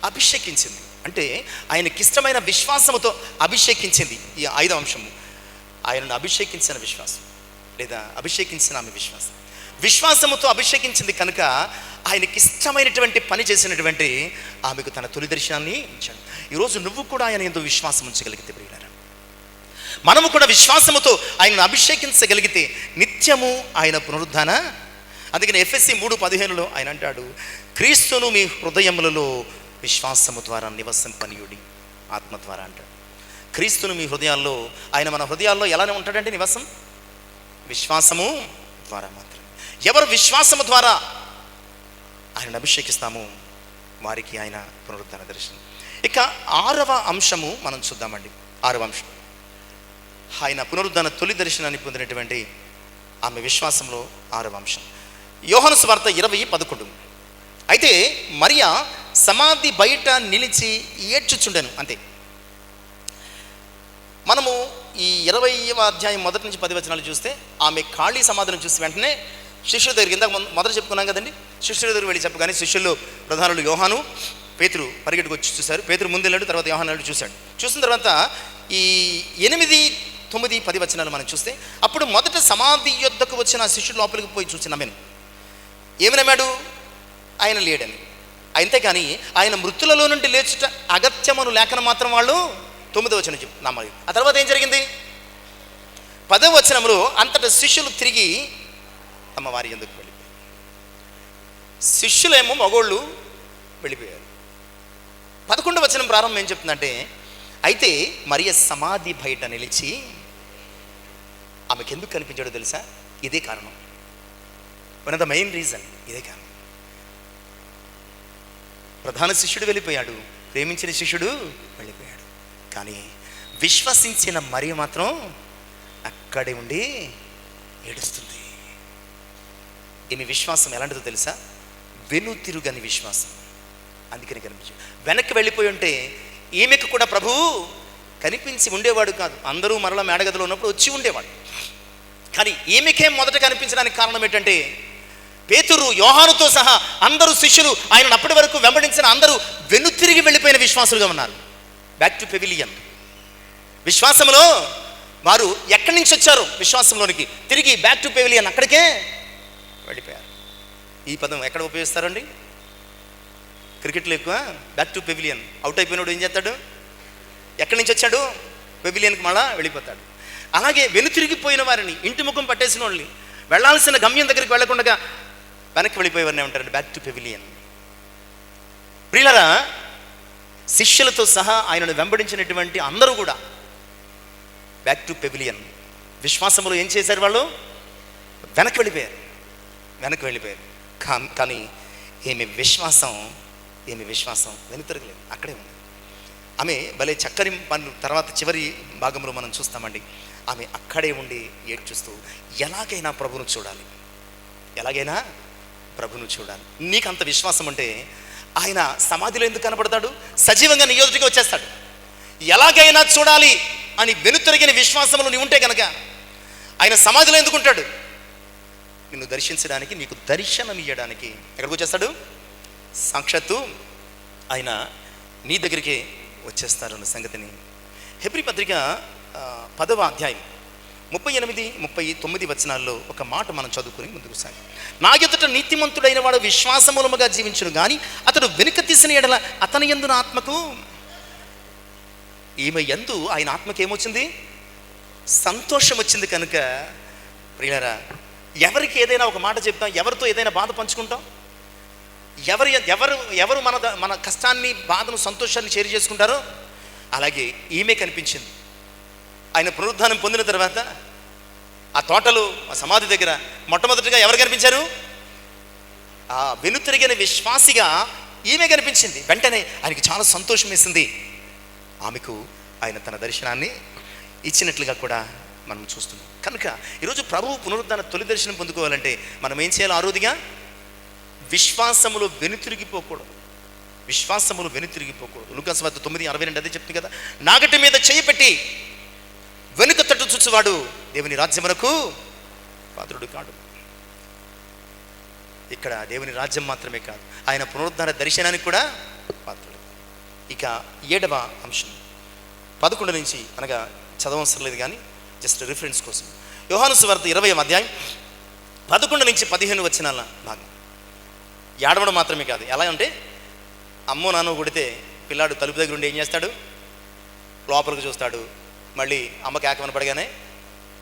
అభిషేకించింది. అంటే ఆయనకిష్టమైన విశ్వాసముతో అభిషేకించింది. ఈ 5వ అంశము, ఆయనను అభిషేకించిన విశ్వాసం లేదా అభిషేకించిన ఆమె విశ్వాసముతో అభిషేకించింది కనుక ఆయనకిష్టమైనటువంటి పని చేసినటువంటి ఆమెకు తన తొలి దర్శనాన్ని ఇచ్చాడు. ఈరోజు నువ్వు కూడా ఆయన ఎంతో విశ్వాసం ఉంచగలిగితే ప్రియులారా, మనము కూడా విశ్వాసముతో ఆయనను అభిషేకించగలిగితే నిత్యము ఆయన పునరుద్ధాన. అందుకని ఎఫెసీ 3:15లో ఆయన అంటాడు, క్రీస్తును మీ హృదయములలో విశ్వాసము ద్వారా నివసింపనీయుడి. ఆత్మ ద్వారా అంటాడు. క్రీస్తును మీ హృదయాల్లో, ఆయన మన హృదయాల్లో ఎలానే ఉంటాడంటే నివాసం విశ్వాసము ద్వారా మాత్రమే. ఎవరు విశ్వాసము ద్వారా ఆయనను అభిషేకిస్తామో వారికి ఆయన పునరుద్ధాన దర్శనం. ఇక 6వ అంశము మనం చూద్దామండి. 6వ అంశం, ఆయన పునరుద్ధాన తొలి దర్శనాన్ని పొందినటువంటి ఆమె విశ్వాసంలో 6వ అంశం, యోహాను సువార్త 20:11. అయితే మరియా సమాధి బయట నిలిచి ఏడ్చుచుండెను. అంతే. మనము ఈ 20వ అధ్యాయం 1 నుంచి 10 వచనాలు చూస్తే ఆమె ఖాళీ సమాధిని చూసి వెంటనే శిష్యుల దగ్గరికి, ఇందాక మొదట చెప్పుకున్నాం కదండి, శిష్యుల దగ్గరికి వెళ్ళి చెప్పగానే శిష్యుల్లో ప్రధానులు యోహాను, పేతురు పరిగెట్టుకు వచ్చి చూశారు. పేతురు ముందు వెళ్ళాడు, తర్వాత యోహాను వెళ్ళి చూశాడు. చూసిన తర్వాత ఈ 8, 9, 10 వచనాలు మనం చూస్తే, అప్పుడు మొదట సమాధి యొద్దకు వచ్చిన శిష్యుడు లోపలికి పోయి చూసి నమ్మాను. ఏమి నమ్మాడు? ఆయన లేడని. అంతేకాని ఆయన మృతులలో నుండి లేచుట అగత్యమను లేఖనం మాత్రం వాళ్ళు 9వ వచనం నమ్మాలి. ఆ తర్వాత ఏం జరిగింది? 10వ వచనంలో అంతటా శిష్యులు తిరిగి తమ వారి ఎందుకు వెళ్ళిపోయారు. శిష్యులేమో మగోళ్ళు వెళ్ళిపోయారు. 11వ వచనం ప్రారంభం ఏం చెప్తుందంటే, అయితే మరియ సమాధి బయట నిలిచి, ఆమెకు ఎందుకు కనిపించాడో తెలుసా? ఇదే కారణం. One of the main reason ఇదే కారణం. ప్రధాన శిష్యుడు వెళ్ళిపోయాడు, ప్రేమించిన శిష్యుడు వెళ్ళిపోయాడు, కానీ విశ్వసించిన మరియ మాత్రం అక్కడే ఉండి ఏడుస్తుంది. ఈమె విశ్వాసం ఎలాంటిదో తెలుసా? వెనుతిరుగని విశ్వాసం. అందుకని కనిపించి వెనక్కి వెళ్ళిపోయి ఉంటే ఈమెకు కూడా ప్రభువు కనిపించి ఉండేవాడు కాదు. అందరూ మరలా మేడగదిలో ఉన్నప్పుడు వచ్చి ఉండేవాడు. కానీ ఈమెకే మొదట కనిపించడానికి కారణం ఏంటంటే, పేతురు, యోహానుతో సహా అందరూ శిష్యులు ఆయన అప్పటి వరకు వెంబడించిన అందరూ వెనుతిరిగి వెళ్ళిపోయిన విశ్వాసులుగా ఉన్నారు. Back to pavilion. విశ్వాసంలో వారు ఎక్కడి నుంచి వచ్చారు విశ్వాసంలోనికి, తిరిగి బ్యాక్ టు పెవిలియన్, అక్కడికే వెళ్ళిపోయారు. ఈ పదం ఎక్కడ ఉపయోగిస్తారండి? క్రికెట్లో ఎక్కువ. Back to pavilion. అవుట్ అయిపోయినాడు ఏం చేస్తాడు? ఎక్కడి నుంచి వచ్చాడు? పెవిలియన్కి మళ్ళా వెళ్ళిపోతాడు. అలాగే వెనుతిరిగిపోయిన వారిని, ఇంటి ముఖం పట్టేసిన వాళ్ళని, వెళ్ళాల్సిన గమ్యం దగ్గరికి వెళ్ళకుండా వెనక్కి వెళ్ళిపోయేవారిని ఉంటారండి బ్యాక్ టు పెవిలియన్. ప్రియులారా, శిష్యులతో సహా ఆయనను వెంబడించినటువంటి అందరూ కూడా బ్యాక్ టు పెవిలియన్. విశ్వాసములో ఏం చేశారు? వాళ్ళు వెనక్కి వెళ్ళిపోయారు. కానీ ఏమి విశ్వాసం వెనుతిరగలేదు, అక్కడే ఉంది. ఆమె భలే చక్కని పనులు తర్వాత చివరి భాగంలో మనం చూస్తామండి. ఆమె అక్కడే ఉండి ఏడ్చుస్తూ ఎలాగైనా ప్రభువును చూడాలి. నీకు అంత విశ్వాసం అంటే ఆయన సమాధిలో ఎందుకు కనపడతాడు? సజీవంగా నీ ఎదుటికి వచ్చేస్తాడు. ఎలాగైనా చూడాలి అని వెనుతిరిగిన విశ్వాసంలో నీ ఉంటే కనుక ఆయన సమాధిలో ఎందుకు ఉంటాడు? నిన్ను దర్శించడానికి, నీకు దర్శనం ఇవ్వడానికి ఎక్కడికి వచ్చేస్తాడు? సాక్షాత్తు ఆయన నీ దగ్గరికి వచ్చేస్తారు అన్న సంగతిని హెబ్రీ పత్రిక 10వ అధ్యాయం 38-39 వచనాల్లో ఒక మాట మనం చదువుకుని ముందుకు సాగి. నా ఎదుట నీతిమంతుడైన వాడు విశ్వాసమూలముగా జీవించును గాని అతడు వెనుక తీసిన ఎడల అతని యందు నా ఆత్మకు, ఈమె యందు ఆయన ఆత్మకి ఏమొచ్చింది? సంతోషం వచ్చింది. కనుక ప్రియులారా, ఎవరికి ఏదైనా ఒక మాట చెప్తాం, ఎవరితో ఏదైనా బాధ పంచుకుంటాం, ఎవరు మన కష్టాన్ని, బాధను, సంతోషాన్ని షేర్ చేసుకుంటారో అలాగే ఈమె కనిపించింది. ఆయన పునరుద్ధానం పొందిన తర్వాత ఆ తోటలు, ఆ సమాధి దగ్గర మొట్టమొదటిగా ఎవరు కనిపించారు? ఆ వెనుతిరిగిన విశ్వాసిగా ఈమె కనిపించింది. వెంటనే ఆయనకి చాలా సంతోషం వేసింది. ఆమెకు ఆయన తన దర్శనాన్ని ఇచ్చినట్లుగా కూడా మనం చూస్తున్నాం. కనుక ఈరోజు ప్రభువు పునరుద్ధాన తొలి దర్శనం పొందుకోవాలంటే మనం ఏం చేయాలి? ఆరోదిగా విశ్వాసములో వెనుతిరిగిపోకూడదు. లూకా సువార్త 9:62 అదే చెప్తుంది కదా, నాగటి మీద చెయ్యి పెట్టి వెనుక తట్టు చూచువాడు దేవుని రాజ్యమునకు పాత్రుడు కాడు. ఇక్కడ దేవుని రాజ్యం మాత్రమే కాదు, ఆయన పునరుద్ధాన దర్శనానికి కూడా పాత్రుడు. ఇక 7వ అంశం 11 నుంచి, అనగా చదవవసరం లేదు కానీ జస్ట్ రిఫరెన్స్ కోసం, యోహాను సువార్త 20వ అధ్యాయం 11 నుంచి 15 వచనాల భాగం. ఏడవడం మాత్రమే కాదు, ఎలా అంటే అమ్మో నాన్నో కొడితే పిల్లాడు తలుపు దగ్గర ఉండి ఏం చేస్తాడు? లోపలికి చూస్తాడు, మళ్ళీ అమ్మ కేకమని పడగానే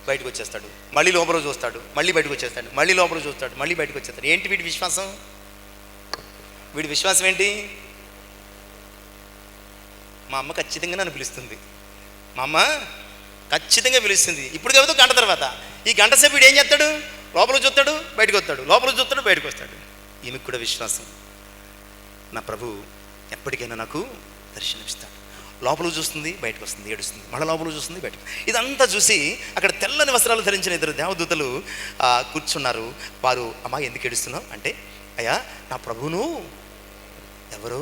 బయటకు వచ్చేస్తాడు, మళ్ళీ లోపలికి చూస్తాడు, మళ్ళీ బయటకు వచ్చేస్తాడు, మళ్ళీ లోపలికి చూస్తాడు, మళ్ళీ బయటకు వచ్చేస్తాడు. ఏంటి వీడి విశ్వాసం? ఏంటి? మా అమ్మ ఖచ్చితంగా నన్ను పిలుస్తుంది, ఇప్పుడు కాదు గంట తర్వాత. ఈ గంట సేపు వీడు ఏం చేస్తాడు? లోపలికి చూస్తాడు, బయటకు వస్తాడు, లోపలికి చూస్తాడు, బయటకు వస్తాడు. ఈమెకు కూడా విశ్వాసం, నా ప్రభు ఎప్పటికైనా నాకు దర్శనమిస్తాడు. లోపలికి చూస్తుంది, బయటకు వస్తుంది, ఏడుస్తుంది, మళ్ళీ లోపలికి చూస్తుంది, బయటకు. ఇదంతా చూసి అక్కడ తెల్లని వస్త్రాలు ధరించిన 2 దేవదూతలు కూర్చున్నారు. వారు, అమ్మా ఎందుకు ఏడుస్తున్నావు అంటే, అయ్యా నా ప్రభువును ఎవరో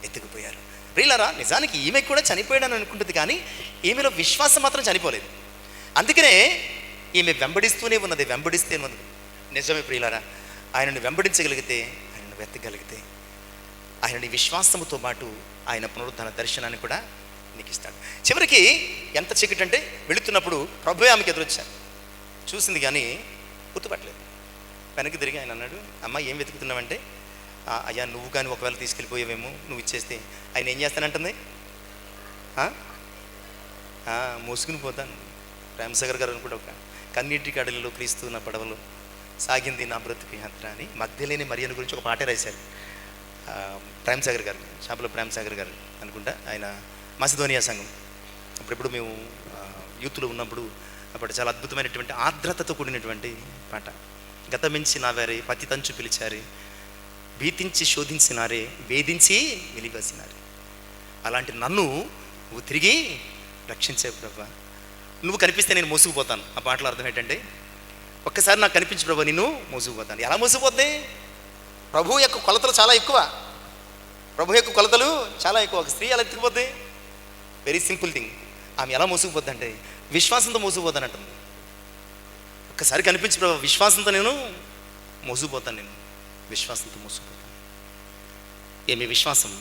ఎత్తుకుపోయారు. ప్రియులారా, నిజానికి ఈమె కూడా చనిపోయాడని అనుకుంటుంది, కానీ ఈమెలో విశ్వాసం మాత్రం చనిపోలేదు. అందుకనే ఈమె వెంబడిస్తూనే ఉన్నది. నిజమే ప్రియులారా, ఆయనను వెంబడించగలిగితే, ఆయనను వెతకగలిగితే, ఆయనని విశ్వాసముతో పాటు ఆయన పునరుద్ధాన దర్శనాన్ని కూడా నీకు ఇస్తాడు. చివరికి ఎంత చీకటి అంటే, వెళుతున్నప్పుడు ప్రభువే ఆమెకి ఎదురొచ్చారు. చూసింది కానీ గుర్తుపట్టలేదు. వెనక్కి తిరిగి ఆయన అన్నాడు, అమ్మ ఏం వెతుకుతున్నావంటే, అయ్యా నువ్వు కానీ ఒకవేళ తీసుకెళ్ళిపోయావేమో, నువ్వు ఇచ్చేస్తే. ఆయన ఏం చేస్తానంటుంది? మోసుకుని పోతాను. ప్రేమసాగర్ గారు అనుకుంటా, ఒక కన్నీటి కడలిలో క్రీస్తు నా పడవలో సాగింది నా బ్రతుకు యాత్ర అని మగ్ధలేని మరియను గురించి ఒక పాటే రాశారు ప్రేమసాగర్ గారు, షాపులో ప్రేమసాగర్ గారు అనుకుంటా. ఆయన మాసిదోనియా సంఘం అప్పుడెప్పుడు మేము యూత్లో ఉన్నప్పుడు అప్పుడు చాలా అద్భుతమైనటువంటి ఆర్ద్రతతో కూడినటువంటి పాట. గతమించి నావారే పతి తంచు పిలిచారే, భీతించి శోధించినారే, వేధించి వెలివేసినారే. అలాంటి నన్ను నువ్వు తిరిగి రక్షించే ప్రభా, నువ్వు కనిపిస్తే నేను మోసుకుపోతాను. ఆ పాటలో అర్థం ఏంటంటే, ఒక్కసారి నాకు కనిపించు ప్రభా, నిన్ను మోసుకుపోతాను. ఎలా మోసుకుపోద్ది? ప్రభు యొక్క కొలతలు చాలా ఎక్కువ. ప్రభు యొక్క కొలతలు చాలా ఎక్కువ. ఒక స్త్రీ ఎలా ఎత్తుకుపోద్ది? Very simple thing. ఆమె ఎలా మోసుకుపోద్ది అంటే విశ్వాసంతో మోసుకుపోతాను అంటుంది. ఒక్కసారి కనిపించి ప్రభు విశ్వాసంతో నేను మోసుకుపోతాను, నేను విశ్వాసంతో మోసుకుపోతాను. ఏమి విశ్వాసం?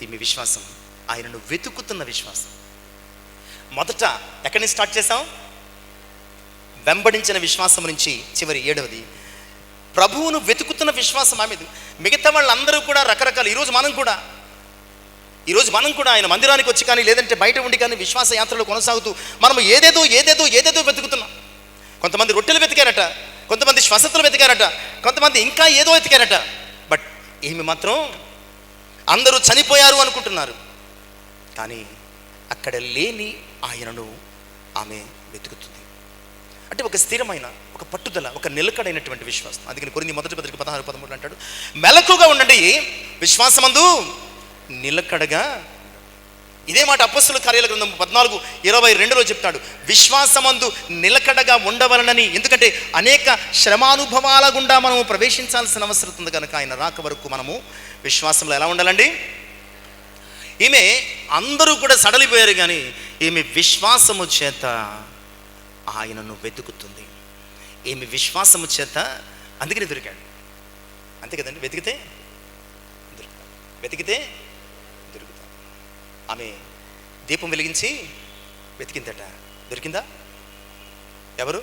ఏమి విశ్వాసం? ఆయనను వెతుకుతున్న విశ్వాసం. మొదట ఎక్కడి నుంచి స్టార్ట్ చేసాం? వెంబడించిన విశ్వాసం నుంచి చివరి 7వది ప్రభువును వెతుకుతున్న విశ్వాసం. ఆమెది. మిగతా వాళ్ళందరూ కూడా రకరకాల. ఈరోజు మనం కూడా ఆయన మందిరానికి వచ్చి కానీ లేదంటే బయట ఉండి కానీ విశ్వాస యాత్రలో కొనసాగుతూ మనం ఏదేదో వెతుకుతున్నాం. కొంతమంది రొట్టెలు వెతికారట, కొంతమంది శ్వాసతలు వెతికారట, కొంతమంది ఇంకా ఏదో వెతికారట. బట్ ఏమి మాత్రం అందరూ చనిపోయారు అనుకుంటున్నారు. కానీ అక్కడ లేని ఆయనను ఆమె వెతుకుతుంది. అంటే ఒక స్థిరమైన, ఒక పట్టుదల, ఒక నిలకడైనటువంటి విశ్వాసం. అందుకని కొరింథీ మొదటి పత్రిక 16:13 అంటాడు, మెలకుగా ఉండండి, విశ్వాసమందు నిలకడగా. ఇదే మాట అపొస్తలుల కార్యాల గ్రంథం 14:22 చెప్తాడు, విశ్వాసమందు నిలకడగా ఉండవలనని. ఎందుకంటే అనేక శ్రమానుభవాల గుండా మనము ప్రవేశించాల్సిన అవసరం ఉంది కనుక ఆయన రాక వరకు మనము విశ్వాసంలో ఎలా ఉండాలండి? ఈమె అందరూ కూడా సడలిపోయారు, కానీ ఈమె విశ్వాసము చేత ఆయనను వెతుకుతుంది. ఈమె విశ్వాసము చేత అందుకని దొరికాడు. అంతే కదండి, వెతికితే దొరుకుతాడు. ఆమె దీపం వెలిగించి వెతికిందట, దొరికిందా? ఎవరు?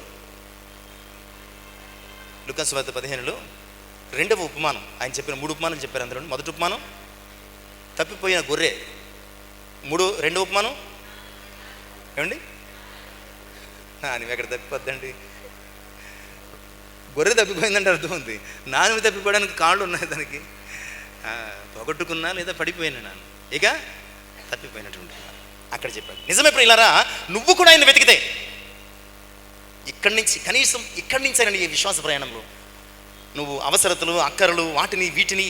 లూకా సువార్త 15లో 2వ ఉపమానం. ఆయన చెప్పిన 3 ఉపమానాలు చెప్పారు. అందులో మొదటి ఉపమానం తప్పిపోయిన గొర్రె. 2వ ఉపమానం ఏమండి? నాని ఎక్కడ తప్పిపోద్దండి? గొర్రె తప్పిపోయిందంటే అర్థం ఉంది. నాని తప్పిపోవడానికి కాళ్ళు ఉన్నాయి దానికి. పొగట్టుకున్నా లేదా పడిపోయినా నాన్న, ఇక తప్పిపోయినటువంటి అక్కడ చెప్పాడు. నిజమే ప్రియులారా, నువ్వు కూడా ఆయన వెతికితే కనీసం ఇక్కడి నుంచి అయినా ఈ విశ్వాస ప్రయాణంలో నువ్వు అవసరతలు, అక్కరలు, వాటిని వీటిని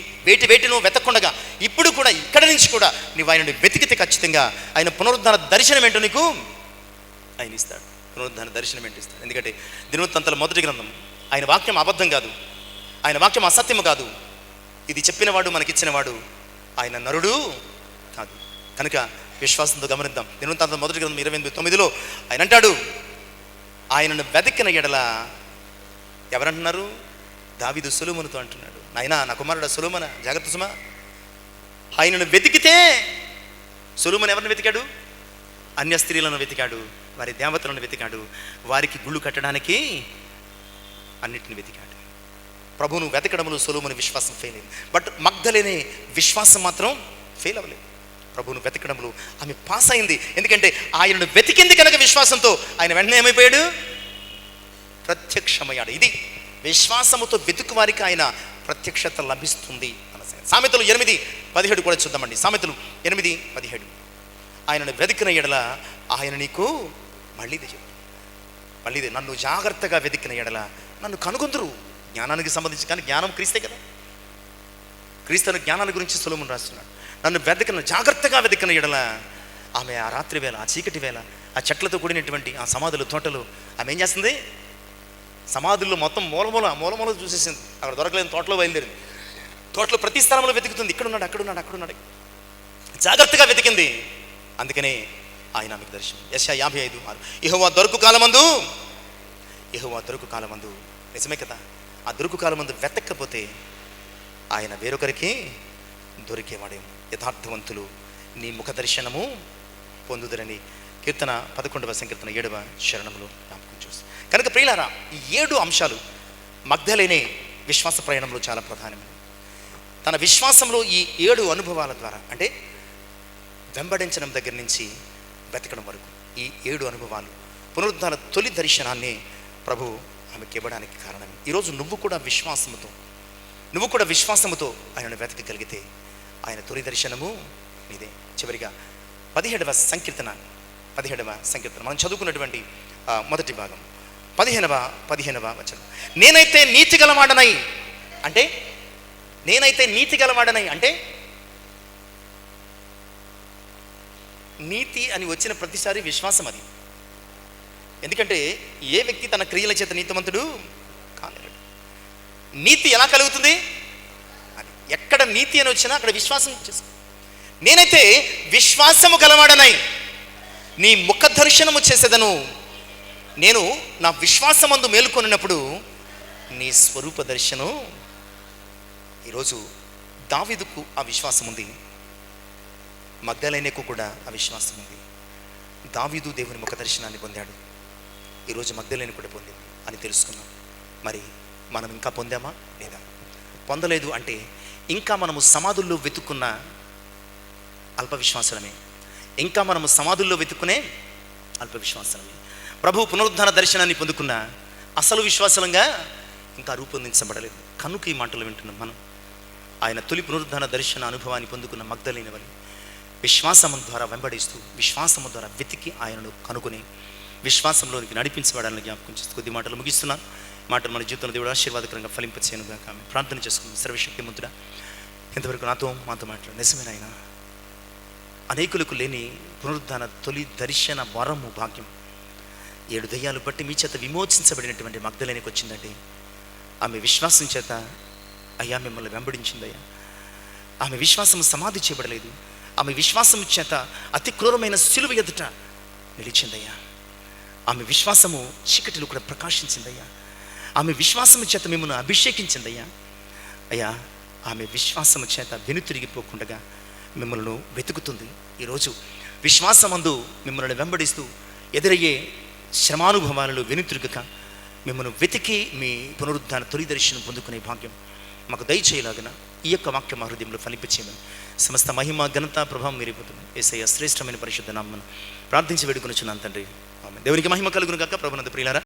వేటినో వెతకుండగా ఇప్పుడు కూడా ఇక్కడి నుంచి కూడా నువ్వు ఆయనను వెతికితే ఖచ్చితంగా ఆయన పునరుద్ధాన దర్శనం ఏంటో నీకు ఆయన ఇస్తాడు. పునరుద్ధాన దర్శనం ఏంటో ఇస్తాడు. ఎందుకంటే దినవృత్తాంతాల మొదటి గ్రంథం, ఆయన వాక్యం అబద్ధం కాదు, ఆయన వాక్యం అసత్యము కాదు. ఇది చెప్పినవాడు, మనకిచ్చినవాడు ఆయన నరుడు కాదు. కనుక విశ్వాసంతో గమనిద్దాం. దినవృత్తాంతాల మొదటి గ్రంథం 28:9 ఆయన అంటాడు, ఆయనను వెతికిన ఎడల ఎవరంటున్నారు? దావీదు సొలొమోనుతో అంటున్నాడు, నాయనా నా కుమారుడు సొలొమోనా, జాగ్రత్త సుమా, ఆయనను వెతికితే. సొలొమోను ఎవరిని వెతికాడు? అన్య స్త్రీలను వెతికాడు, వారి దేవతలను వెతికాడు, వారికి గుళ్ళు కట్టడానికి అన్నిటిని వెతికాడు. ప్రభువును వెతకడంలో సొలొమోను విశ్వాసం ఫెయిల్ అయింది. బట్ మగ్దలేనే విశ్వాసం మాత్రం ఫెయిల్ అవ్వలేదు. ప్రభువును వెతకడంలో ఆమె పాస్ అయింది. ఎందుకంటే ఆయనను వెతికింది కనుక విశ్వాసంతో ఆయన వెంటనే ఏమైపోయాడు? ప్రత్యక్షమయ్యాడు. ఇది విశ్వాసముతో వెతుకు వారికి ఆయన ప్రత్యక్షత లభిస్తుంది అన్న సంగతి. సామెతలు 8:17 కూడా చూద్దామండి. సామెతలు 8:17 ఆయనను వెతికిన ఎడల ఆయన నీకు మళ్ళీది నన్ను జాగ్రత్తగా వెతికిన ఎడల నన్ను కనుగొందురు. జ్ఞానానికి సంబంధించి, కానీ జ్ఞానం క్రీస్తే కదా. క్రీస్తుని జ్ఞానాన్ని గురించి సొలొమోను రాస్తున్నాడు. నన్ను జాగ్రత్తగా వెతికిన ఎడల ఆమె ఆ రాత్రి వేళ, ఆ చీకటి వేళ, ఆ చెట్లతో కూడినటువంటి ఆ సమాధులు, తోటలు ఆమె ఏం చేస్తుంది? సమాధుల్లో మొత్తం మూల చూసేసింది. అక్కడ దొరకలేదు, తోటలో బయలుదేరింది. తోటలో ప్రతి స్థలంలో వెతుకుతుంది. ఇక్కడున్నాడు, అక్కడున్నాడు. జాగ్రత్తగా వెతికింది. అందుకనే ఆయన ఆమెకు దర్శనం. యెషయా 55:6 యెహోవా దొరకు కాలమందు. నిజమే కదా, ఆ దొరకు కాలమందు వెతక్కపోతే ఆయన వేరొకరికి దొరికేవాడేమో. యథార్థవంతులు నీ ముఖ దర్శనము పొందుదరని కీర్తన 11వ సంకీర్తన 7వ శరణంలో జ్ఞాపకం చూస్తాం. కనుక ప్రియులారా, ఈ 7 అంశాలు మగ్దలేనే విశ్వాస ప్రయాణంలో చాలా ప్రధానమైనవి. తన విశ్వాసంలో ఈ 7 అనుభవాల ద్వారా, అంటే వెంబడించడం దగ్గర నుంచి వెతకడం వరకు, ఈ 7 అనుభవాలు పునరుద్ధాన తొలి దర్శనాన్ని ప్రభు ఆమెకి ఇవ్వడానికి కారణం. ఈరోజు నువ్వు కూడా విశ్వాసముతో ఆయనను వెతకగలిగితే ఆయన తొలి దర్శనము నీదే. చివరిగా 17వ సంకీర్తన మనం చదువుకున్నటువంటి మొదటి భాగం 15వ వచనం. నేనైతే నీతి గలవాడనై అంటే నీతి అని వచ్చిన ప్రతిసారి విశ్వాసం అది. ఎందుకంటే ఏ వ్యక్తి తన క్రియల చేత నీతిమంతుడు కాలేడు. నీతి ఎలా కలుగుతుంది? అది ఎక్కడ నీతి అని వచ్చినా అక్కడ విశ్వాసం చేసుకో. నేనైతే విశ్వాసము గలవాడనై నీ ముఖ దర్శనము చేసేదను. నేను నా విశ్వాసమందు మేలుకొనినప్పుడు నీ స్వరూప దర్శనం. ఈరోజు దావీదుకు ఆ విశ్వాసం ఉంది, మగ్దలేనకు కూడా ఆ విశ్వాసం ఉంది. దావీదు దేవుని ముఖ దర్శనాన్ని పొందాడు, ఈరోజు మగ్దలేని కూడా పొందింది అని తెలుసుకున్నాం. మరి మనం ఇంకా పొందామా లేదా? పొందలేదు అంటే ఇంకా మనము సమాధుల్లో వెతుక్కున్న అల్ప విశ్వాసమే, ఇంకా మనము సమాధుల్లో వెతుక్కునే అల్ప విశ్వాసమే. ప్రభు పునరుద్ధాన దర్శనాన్ని పొందుకున్న అసలు విశ్వాసంగా ఇంకా రూపొందించబడలేదు. కనుక ఈ మాటలు వింటున్నాం మనం. ఆయన తొలి పునరుద్ధాన దర్శన అనుభవాన్ని పొందుకున్న మగ్దలేని వలె విశ్వాసము ద్వారా వెంబడిస్తూ, విశ్వాసము ద్వారా వెతికి ఆయనను కనుగొని విశ్వాసంలోనికి నడిపించబడాలని జ్ఞాపకం చేస్తూ కొద్ది మాటలు ముగిస్తున్నాను. మాటలు మన జీవితంలో దేవుడు ఆశీర్వాదకరంగా ఫలింపచేయనుగా ప్రార్థన చేసుకుందాం. సర్వశక్తిమంతుడా, ఇంతవరకు మాతో మాట్లాడు. నిజమైన ఆయన అనేకులకు లేని పునరుద్ధాన తొలి దర్శన వరము భాగ్యం 7 దయ్యాలు బట్టి మీ చేత విమోచించబడినటువంటి మగ్దలేనికి వచ్చిందండి. ఆమె విశ్వాసం చేత అయ్యా మిమ్మల్ని వెంబడించిందయ్యా. ఆమె విశ్వాసం సమాధి చేయబడలేదు, ఆమె విశ్వాసం చేత అతి క్రూరమైన సిలువ ఎదుట నిలిచిందయ్యా. ఆమె విశ్వాసము చీకటిలో కూడా ప్రకాశించిందయ్యా. ఆమె విశ్వాసము చేత మిమ్మల్ని అభిషేకించిందయ్యా. అయ్యా, ఆమె విశ్వాసము చేత వెనుతిరిగిపోకుండా మిమ్మల్ని వెతుకుతుంది. ఈరోజు విశ్వాసమందు మిమ్మల్ని వెంబడిస్తూ ఎదురయ్యే శ్రమానుభవాలలో వెనుతిరుగక మిమ్మల్ని వెతికి మీ పునరుద్ధాన తొలి దర్శనం పొందుకునే భాగ్యం మాకు దయచేయలాగిన ఈ యొక్క వాక్యం మా హృదయంలో ఫలింపచేయమని సమస్త మహిమ ఘనత ప్రభావం మీరిపోతుంది యేసయ్య శ్రేష్టమైన పరిశుద్ధ నామమున ప్రార్థించి వేడుకొనుచున్నాను తండ్రి. ఆమేన్. దేవునికి మహిమ కలుగును గాక. ప్రభునందు ప్రియులారా,